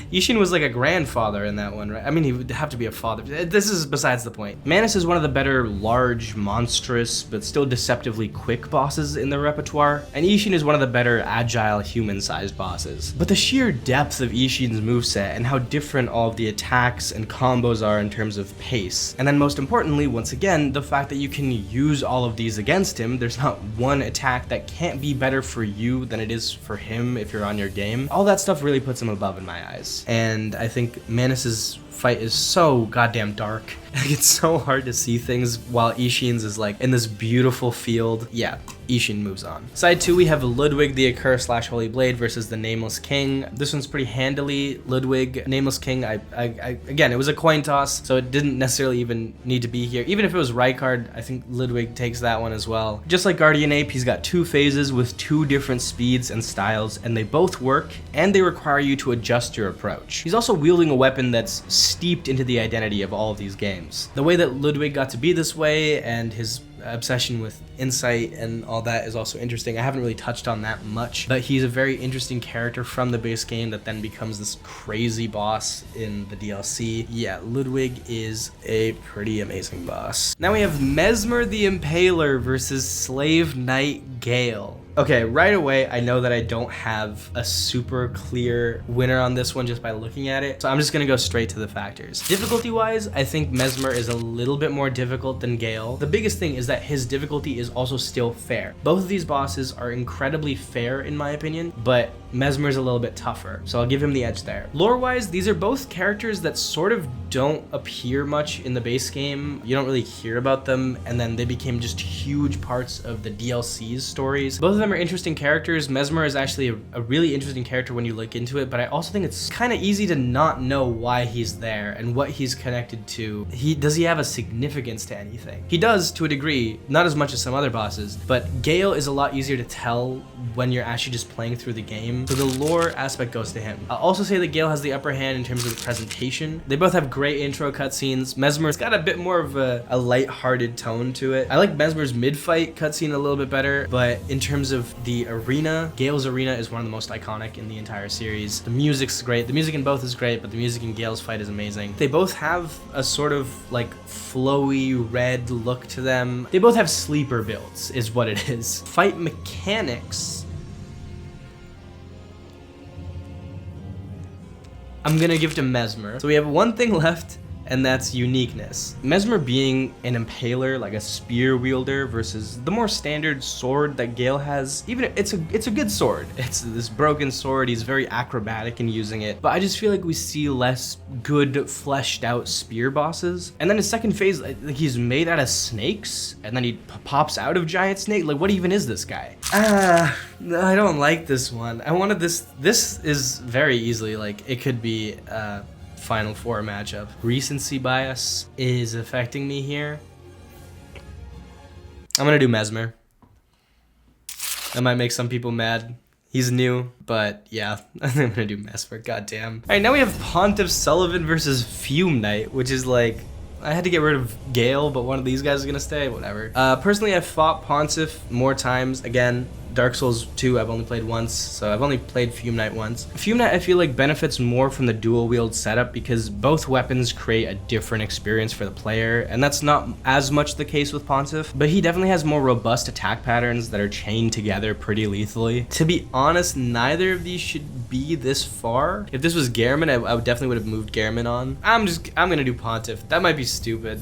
Isshin was like a grandfather in that one, right? I mean, he would have to be a father. This is besides the point. Manus is one of the better large, monstrous, but still deceptively quick bosses in the repertoire. And Isshin is one of the better agile, human-sized bosses. But the sheer depth of Isshin's moveset and how different all of the attacks and combos are in terms of pace. And then most importantly, once again, the fact that you can use all of these against him. There's not one attack that can't be better for you than it is for him if you're on your game. All that stuff really puts him above in my eyes. And I think Manus's fight is so goddamn dark. It's so hard to see things while Isshin's is like in this beautiful field. Yeah, Isshin moves on. Side 2, we have Ludwig the Accursed / Holy Blade versus the Nameless King. This one's pretty handily. Ludwig, Nameless King, again, it was a coin toss, so it didn't necessarily even need to be here. Even if it was Rykard, I think Ludwig takes that one as well. Just like Guardian Ape, he's got 2 phases with 2 different speeds and styles, and they both work, and they require you to adjust your approach. He's also wielding a weapon that's steeped into the identity of all of these games. The way that Ludwig got to be this way and his obsession with insight and all that is also interesting. I haven't really touched on that much, but he's a very interesting character from the base game that then becomes this crazy boss in the DLC. Yeah, Ludwig is a pretty amazing boss. Now we have Mesmer the Impaler versus Slave Knight Gale. Okay, right away, I know that I don't have a super clear winner on this one just by looking at it, so I'm just gonna go straight to the factors. Difficulty-wise, I think Mesmer is a little bit more difficult than Gale. The biggest thing is that his difficulty is also still fair. Both of these bosses are incredibly fair in my opinion, but Mesmer's a little bit tougher, so I'll give him the edge there. Lore-wise, these are both characters that sort of don't appear much in the base game. You don't really hear about them, and then they became just huge parts of the DLC's stories. Both of them them are interesting characters. Mesmer is actually a really interesting character when you look into it, but I also think it's kind of easy to not know why he's there and what he's connected to. Does he have a significance to anything? He does, to a degree, not as much as some other bosses, but Gale is a lot easier to tell when you're actually just playing through the game. So the lore aspect goes to him. I'll also say that Gale has the upper hand in terms of the presentation. They both have great intro cutscenes. Mesmer's got a bit more of a light-hearted tone to it. I like Mesmer's mid-fight cutscene a little bit better, but in terms of the arena, Gale's arena is one of the most iconic in the entire series. The music's great. The music in both is great, but the music in Gale's fight is amazing. They both have a sort of like flowy red look to them. They both have sleeper builds, is what it is. Fight mechanics, I'm gonna give to Mesmer. So we have one thing left, and that's uniqueness. Mesmer being an impaler, like a spear wielder, versus the more standard sword that Gale has. Even it's a good sword. It's this broken sword. He's very acrobatic in using it, but I just feel like we see less good fleshed out spear bosses. And then his second phase, like he's made out of snakes, and then he pops out of giant snake. Like, what even is this guy? No, I don't like this one. I wanted this. This is very easily like it could be Final Four matchup. Recency bias is affecting me here. I'm gonna do Mesmer. That might make some people mad. He's new, but yeah, I'm gonna do Mesmer, goddamn. All right, now we have Pontiff Sullivan versus Fume Knight, which is like, I had to get rid of Gale, but one of these guys is gonna stay, whatever. Personally, I've fought Pontiff more times. Again, Dark Souls 2 I've only played once, so I've only played Fume Knight once. Fume Knight I feel like benefits more from the dual wield setup because both weapons create a different experience for the player, and that's not as much the case with Pontiff, but he definitely has more robust attack patterns that are chained together pretty lethally. To be honest, neither of these should be this far. If this was Gehrman, I definitely would have moved Gehrman on. I'm gonna do Pontiff. That might be stupid.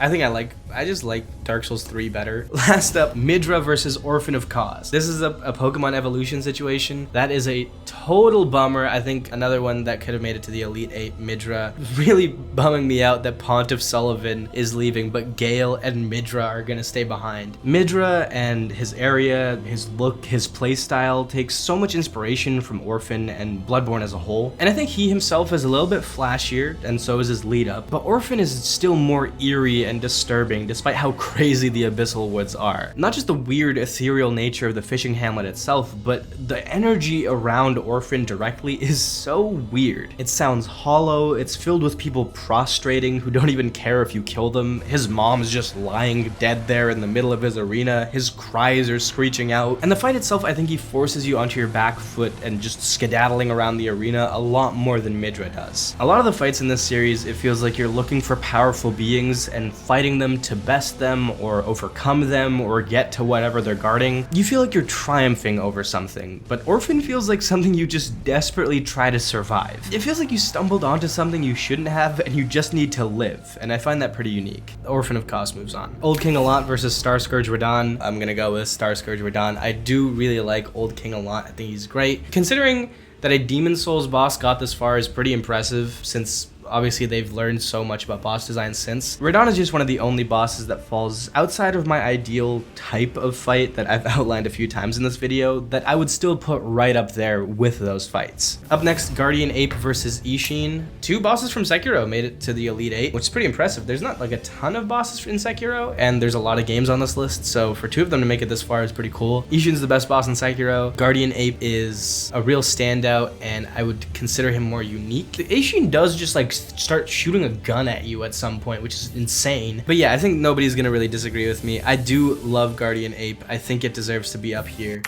I just like Dark Souls 3 better. Last up, Midra versus Orphan of Cause. This is a Pokemon evolution situation. That is a total bummer. I think another one that could have made it to the Elite 8, Midra. Really bumming me out that Pontiff Sullivan is leaving, but Gale and Midra are gonna stay behind. Midra and his area, his look, his playstyle takes so much inspiration from Orphan and Bloodborne as a whole. And I think he himself is a little bit flashier, and so is his lead up. But Orphan is still more eerie and disturbing despite how crazy the Abyssal Woods are. Not just the weird ethereal nature of the fishing hamlet itself, but the energy around Orphan directly is so weird. It sounds hollow, it's filled with people prostrating who don't even care if you kill them. His mom's just lying dead there in the middle of his arena. His cries are screeching out. And the fight itself, I think he forces you onto your back foot and just skedaddling around the arena a lot more than Midra does. A lot of the fights in this series, it feels like you're looking for powerful beings and fighting them to best them or overcome them or get to whatever they're guarding. You feel like you're triumphing over something, but Orphan feels like something you just desperately try to survive. It feels like you stumbled onto something you shouldn't have and you just need to live, and I find that pretty unique. Orphan of Cause moves on. Old King Alot versus Star Scourge Radahn. I'm gonna go with Star Scourge Radahn. I do really like Old King Alot. I think he's great. Considering that a Demon Souls boss got this far is pretty impressive, since obviously they've learned so much about boss design since. Radahn is just one of the only bosses that falls outside of my ideal type of fight that I've outlined a few times in this video that I would still put right up there with those fights. Up next, Guardian Ape versus Ishin. Two bosses from Sekiro made it to the Elite 8, which is pretty impressive. There's not like a ton of bosses in Sekiro, and there's a lot of games on this list, so for two of them to make it this far is pretty cool. Ishin's the best boss in Sekiro. Guardian Ape is a real standout, and I would consider him more unique. Ishin does just like start shooting a gun at you at some point, which is insane. But yeah, I think nobody's gonna really disagree with me. I do love Guardian Ape. I think it deserves to be up here.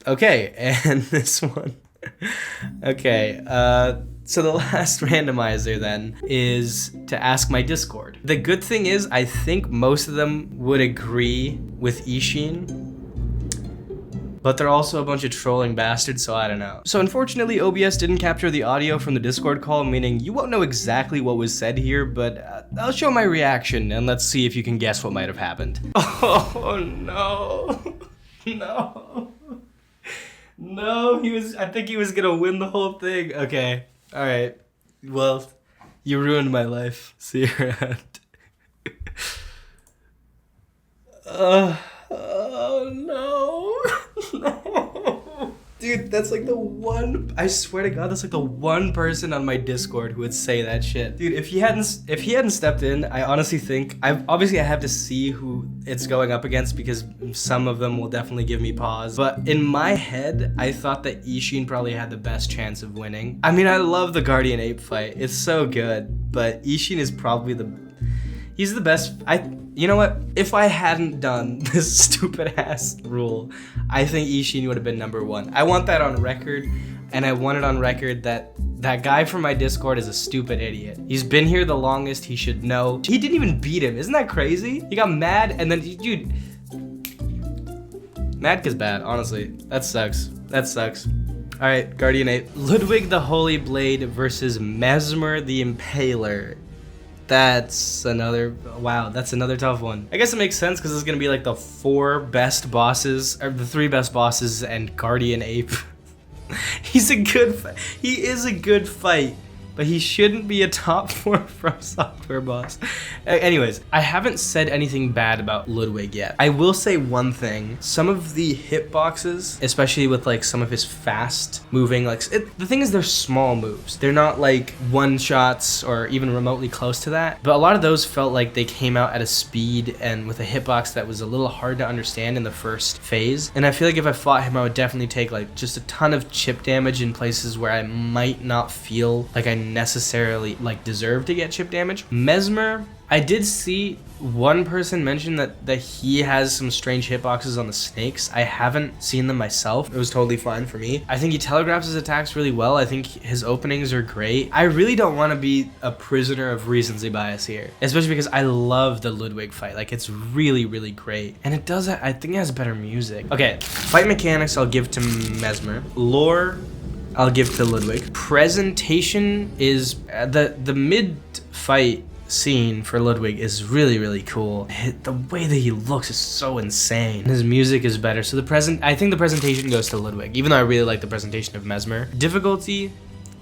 Okay, and this one. Okay, so the last randomizer then is to ask my Discord. The good thing is, I think most of them would agree with Ishin, but they're also a bunch of trolling bastards, so I don't know. So unfortunately, OBS didn't capture the audio from the Discord call, meaning you won't know exactly what was said here, but I'll show my reaction and let's see if you can guess what might have happened. Oh no, no, no, I think he was gonna win the whole thing. Okay, all right, well, you ruined my life. See you around. Oh no. No. Dude, that's like the one, I swear to God, that's like the one person on my Discord who would say that shit. Dude, if he hadn't stepped in, I honestly think, I have to see who it's going up against because some of them will definitely give me pause. But in my head, I thought that Ishin probably had the best chance of winning. I mean, I love the Guardian Ape fight. It's so good, but Ishin is probably he's the best. You know what? If I hadn't done this stupid ass rule, I think Ishin would have been number one. I want that on record, and I want it on record that that guy from my Discord is a stupid idiot. He's been here the longest, he should know. He didn't even beat him, isn't that crazy? He got mad, and then, dude, Madka's bad, honestly. That sucks. All right, Guardian Ape. Ludwig the Holy Blade versus Mesmer the Impaler. That's another tough one. I guess it makes sense because it's gonna be like the 4 best bosses, or the 3 best bosses and Guardian Ape. He is a good fight, but he shouldn't be a top 4 From Software boss. Anyways, I haven't said anything bad about Ludwig yet. I will say one thing. Some of the hitboxes, especially with like some of his fast moving, the thing is they're small moves. They're not like one shots or even remotely close to that. But a lot of those felt like they came out at a speed and with a hitbox that was a little hard to understand in the first phase. And I feel like if I fought him, I would definitely take like just a ton of chip damage in places where I might not feel like I necessarily like deserve to get chip damage. Mesmer, I did see one person mention that he has some strange hitboxes on the snakes. I haven't seen them myself. It was totally fine for me. I think he telegraphs his attacks really well. I think his openings are great. I really don't want to be a prisoner of recency bias here, especially because I love the Ludwig fight. Like, it's really, really great. And it does, I think it has better music. Okay, fight mechanics I'll give to Mesmer. Lore, I'll give to Ludwig. Presentation is, the mid-fight scene for Ludwig is really, really cool. The way that he looks is so insane. His music is better. So I think the presentation goes to Ludwig, even though I really like the presentation of Mesmer. Difficulty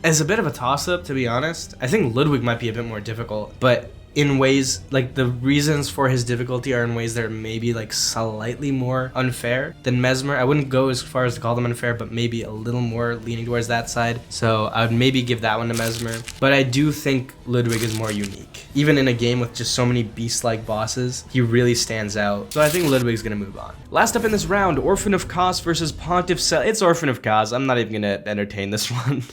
is a bit of a toss-up, to be honest. I think Ludwig might be a bit more difficult, but in ways, like the reasons for his difficulty are in ways that are maybe like slightly more unfair than Mesmer. I wouldn't go as far as to call them unfair, but maybe a little more leaning towards that side. So I would maybe give that one to Mesmer. But I do think Ludwig is more unique. Even in a game with just so many beast-like bosses, he really stands out. So I think Ludwig's gonna move on. Last up in this round, Orphan of Kos versus Pontiff Cell. It's Orphan of Kos. I'm not even gonna entertain this one.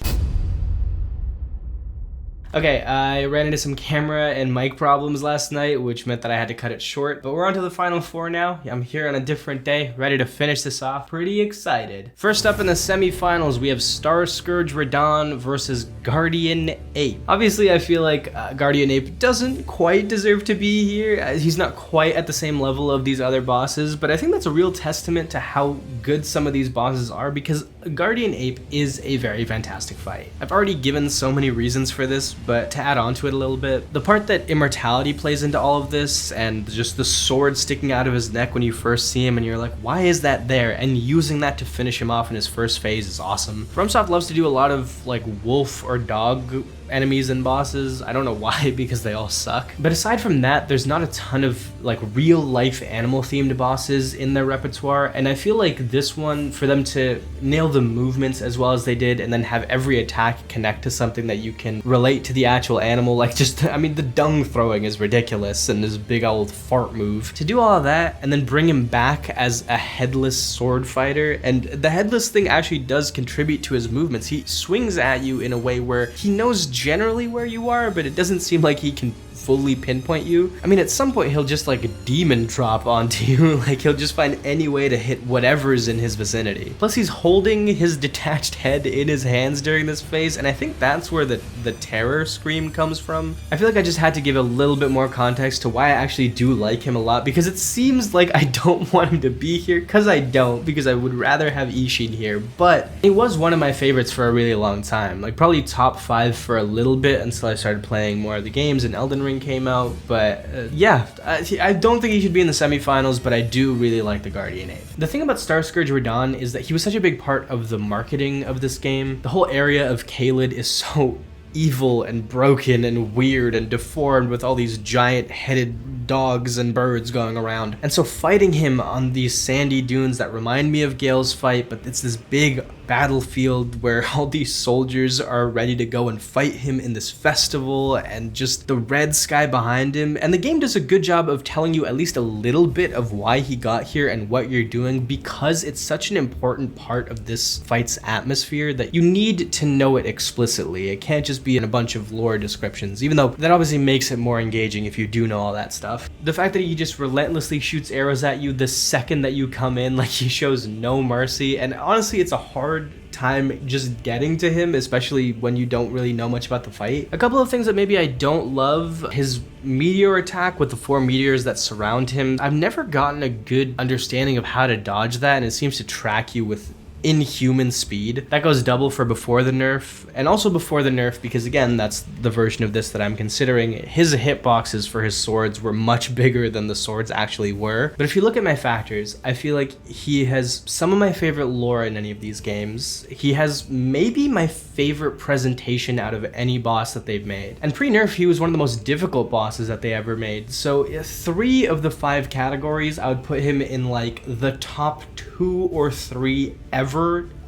Okay, I ran into some camera and mic problems last night, which meant that I had to cut it short, but we're on to the final 4 now. I'm here on a different day, ready to finish this off. Pretty excited. First up in the semifinals, we have Star Scourge Radon versus Guardian Ape. Obviously, I feel like Guardian Ape doesn't quite deserve to be here. He's not quite at the same level of these other bosses, but I think that's a real testament to how good some of these bosses are, because Guardian Ape is a very fantastic fight. I've already given so many reasons for this, but to add on to it a little bit, the part that immortality plays into all of this, and just the sword sticking out of his neck when you first see him and you're like, why is that there? And using that to finish him off in his first phase is awesome. FromSoft loves to do a lot of like wolf or dog enemies and bosses. I don't know why, because they all suck. But aside from that, there's not a ton of like real life animal themed bosses in their repertoire, and I feel like this one, for them to nail the movements as well as they did and then have every attack connect to something that you can relate to the actual animal, like just, I mean, the dung throwing is ridiculous and this big old fart move. To do all of that and then bring him back as a headless sword fighter, and the headless thing actually does contribute to his movements. He swings at you in a way where he knows generally where you are, but it doesn't seem like he can fully pinpoint you. I mean, at some point he'll just like demon drop onto you. Like, he'll just find any way to hit whatever's in his vicinity. Plus, he's holding his detached head in his hands during this phase, and I think that's where the terror scream comes from. I feel like I just had to give a little bit more context to why I actually do like him a lot, because it seems like I don't want him to be here, because I don't, because I would rather have Ishin here, but he was one of my favorites for a really long time. Like, probably top 5 for a little bit until I started playing more of the games and Elden Ring came out. But yeah, I don't think he should be in the semifinals, but I do really like the Guardian Ape. The thing about Star Scourge Radon is that he was such a big part of the marketing of this game. The whole area of Caelid is so evil and broken and weird and deformed with all these giant headed dogs and birds going around. And so fighting him on these sandy dunes that remind me of Gale's fight, but it's this big battlefield where all these soldiers are ready to go and fight him in this festival, and just the red sky behind him. And the game does a good job of telling you at least a little bit of why he got here and what you're doing, because it's such an important part of this fight's atmosphere that you need to know it explicitly. It can't just be in a bunch of lore descriptions, even though that obviously makes it more engaging if you do know all that stuff. The fact that he just relentlessly shoots arrows at you the second that you come in, like he shows no mercy, and honestly it's a hard time just getting to him, especially when you don't really know much about the fight. A couple of things that maybe I don't love: his meteor attack with the 4 meteors that surround him. I've never gotten a good understanding of how to dodge that, and it seems to track you with inhuman speed. That goes double for before the nerf, and also before the nerf, because again, that's the version of this that I'm considering. His hitboxes for his swords were much bigger than the swords actually were. But if you look at my factors, I feel like he has some of my favorite lore in any of these games. He has maybe my favorite presentation out of any boss that they've made. And pre-nerf, he was one of the most difficult bosses that they ever made. So 3 of the 5 categories, I would put him in like the top 2 or 3 ever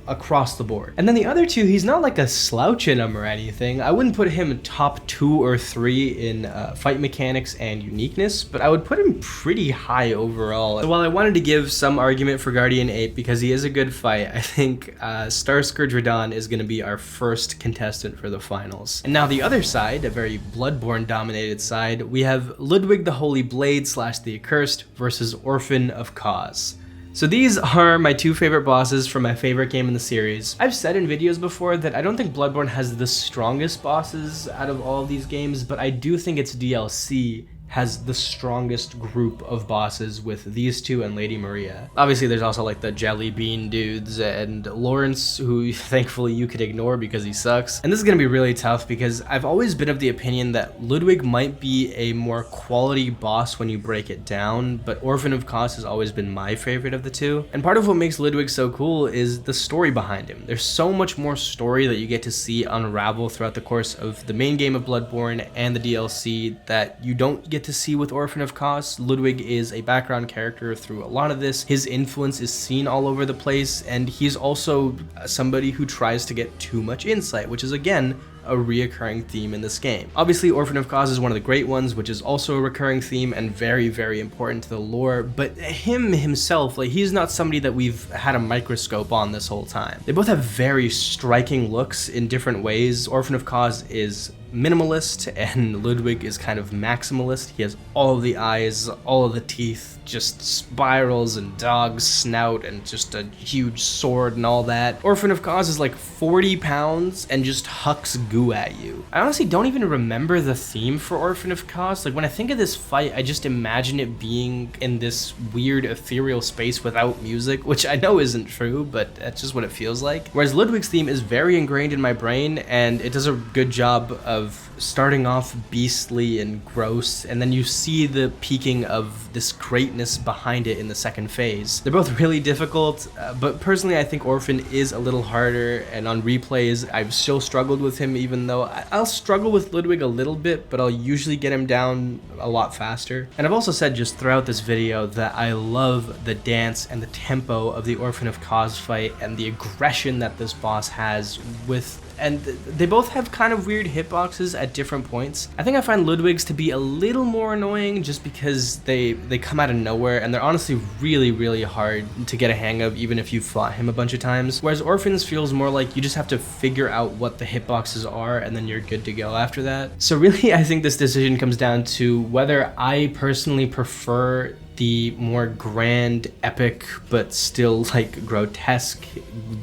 across the board. And then the other 2, he's not like a slouch in them or anything. I wouldn't put him top 2 or 3 in fight mechanics and uniqueness, but I would put him pretty high overall. So while I wanted to give some argument for Guardian 8 because he is a good fight, I think Starscourge Radahn is going to be our first contestant for the finals. And now the other side, a very Bloodborne dominated side, we have Ludwig the Holy Blade / the Accursed versus Orphan of Cause. So these are my 2 favorite bosses from my favorite game in the series. I've said in videos before that I don't think Bloodborne has the strongest bosses out of all of these games, but I do think its DLC has the strongest group of bosses with these 2 and Lady Maria. Obviously there's also like the jelly bean dudes and Lawrence, who thankfully you could ignore because he sucks. And this is gonna be really tough because I've always been of the opinion that Ludwig might be a more quality boss when you break it down, but Orphan of Cause has always been my favorite of the 2. And part of what makes Ludwig so cool is the story behind him. There's so much more story that you get to see unravel throughout the course of the main game of Bloodborne and the DLC that you don't get to see with Orphan of Cause. Ludwig is a background character through a lot of this. His influence is seen all over the place, and he's also somebody who tries to get too much insight, which is again a reoccurring theme in this game. Obviously Orphan of Cause is one of the great ones, which is also a recurring theme and very, very important to the lore, but him himself, like, he's not somebody that we've had a microscope on this whole time. They both have very striking looks in different ways. Orphan of Cause is minimalist and Ludwig is kind of maximalist. He has all of the eyes, all of the teeth, just spirals and dog's snout and just a huge sword and all that. Orphan of Cause is like 40 pounds and just hucks goo at you. I honestly don't even remember the theme for Orphan of Cause. Like, when I think of this fight, I just imagine it being in this weird ethereal space without music, which I know isn't true, but that's just what it feels like. Whereas Ludwig's theme is very ingrained in my brain, and it does a good job of starting off beastly and gross, and then you see the peaking of this greatness behind it in the second phase. They're both really difficult, but personally I think Orphan is a little harder, and on replays I've still struggled with him, even though I'll struggle with Ludwig a little bit, but I'll usually get him down a lot faster. And I've also said just throughout this video that I love the dance and the tempo of the Orphan of Cause fight and the aggression that this boss has with, and they both have kind of weird hitboxes at different points. I think I find Ludwig's to be a little more annoying just because they come out of nowhere, and they're honestly really, really hard to get a hang of even if you've fought him a bunch of times. Whereas Orphan's feels more like you just have to figure out what the hitboxes are and then you're good to go after that. So really I think this decision comes down to whether I personally prefer the more grand, epic, but still like grotesque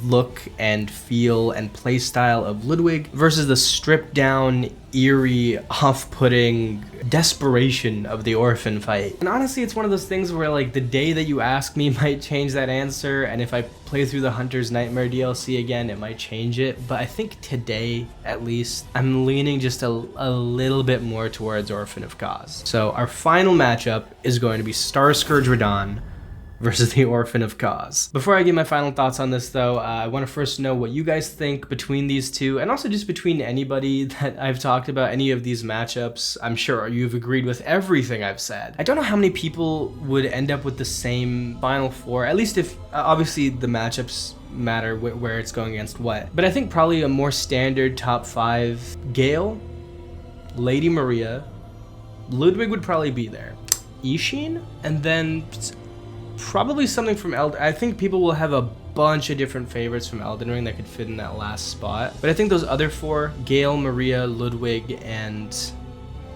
look and feel and play style of Ludwig versus the stripped down, eerie, off-putting desperation of the Orphan fight. And honestly, it's one of those things where like the day that you ask me might change that answer, and if I play through the Hunter's Nightmare DLC again, it might change it. But I think today, at least, I'm leaning just a little bit more towards Orphan of Cause. So our final matchup is going to be Starscourge Radahn versus the Orphan of Cause. Before I give my final thoughts on this though, I want to first know what you guys think between these two, and also just between anybody that I've talked about, any of these matchups. I'm sure you've agreed with everything I've said. I don't know how many people would end up with the same final four, at least if, obviously the matchups matter where it's going against what. But I think probably a more standard top 5, Gale, Lady Maria, Ludwig would probably be there, Ishin, and then probably something from I think people will have a bunch of different favorites from Elden Ring that could fit in that last spot. But I think those other 4, Gale, Maria, Ludwig, and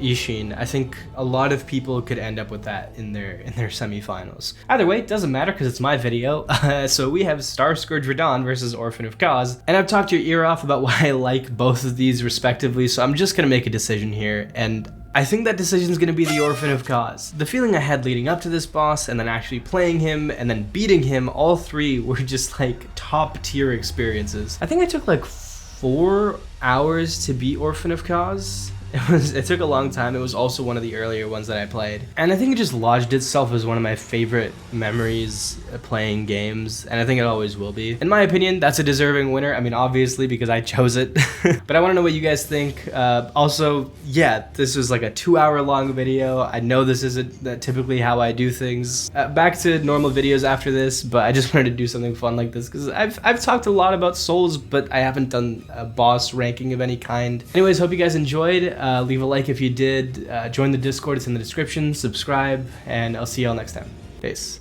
Ishin, I think a lot of people could end up with that in their semifinals. Either way, it doesn't matter because it's my video. So we have Star Scourge Radahn versus Orphan of Cause, and I've talked your ear off about why I like both of these respectively, so I'm just gonna make a decision here, and I think that decision is going to be the Orphan of Cause. The feeling I had leading up to this boss, and then actually playing him, and then beating him, all 3 were just like top tier experiences. I think I took like 4 hours to beat Orphan of Cause. It took a long time. It was also one of the earlier ones that I played. And I think it just lodged itself as one of my favorite memories playing games, and I think it always will be. In my opinion, that's a deserving winner. I mean, obviously, because I chose it. But I want to know what you guys think. Also, yeah, this was like a 2-hour long video. I know this isn't typically how I do things. Back to normal videos after this, but I just wanted to do something fun like this because I've talked a lot about Souls, but I haven't done a boss ranking of any kind. Anyways, hope you guys enjoyed. Leave a like if you did. Join the Discord, it's in the description. Subscribe, and I'll see y'all next time. Peace.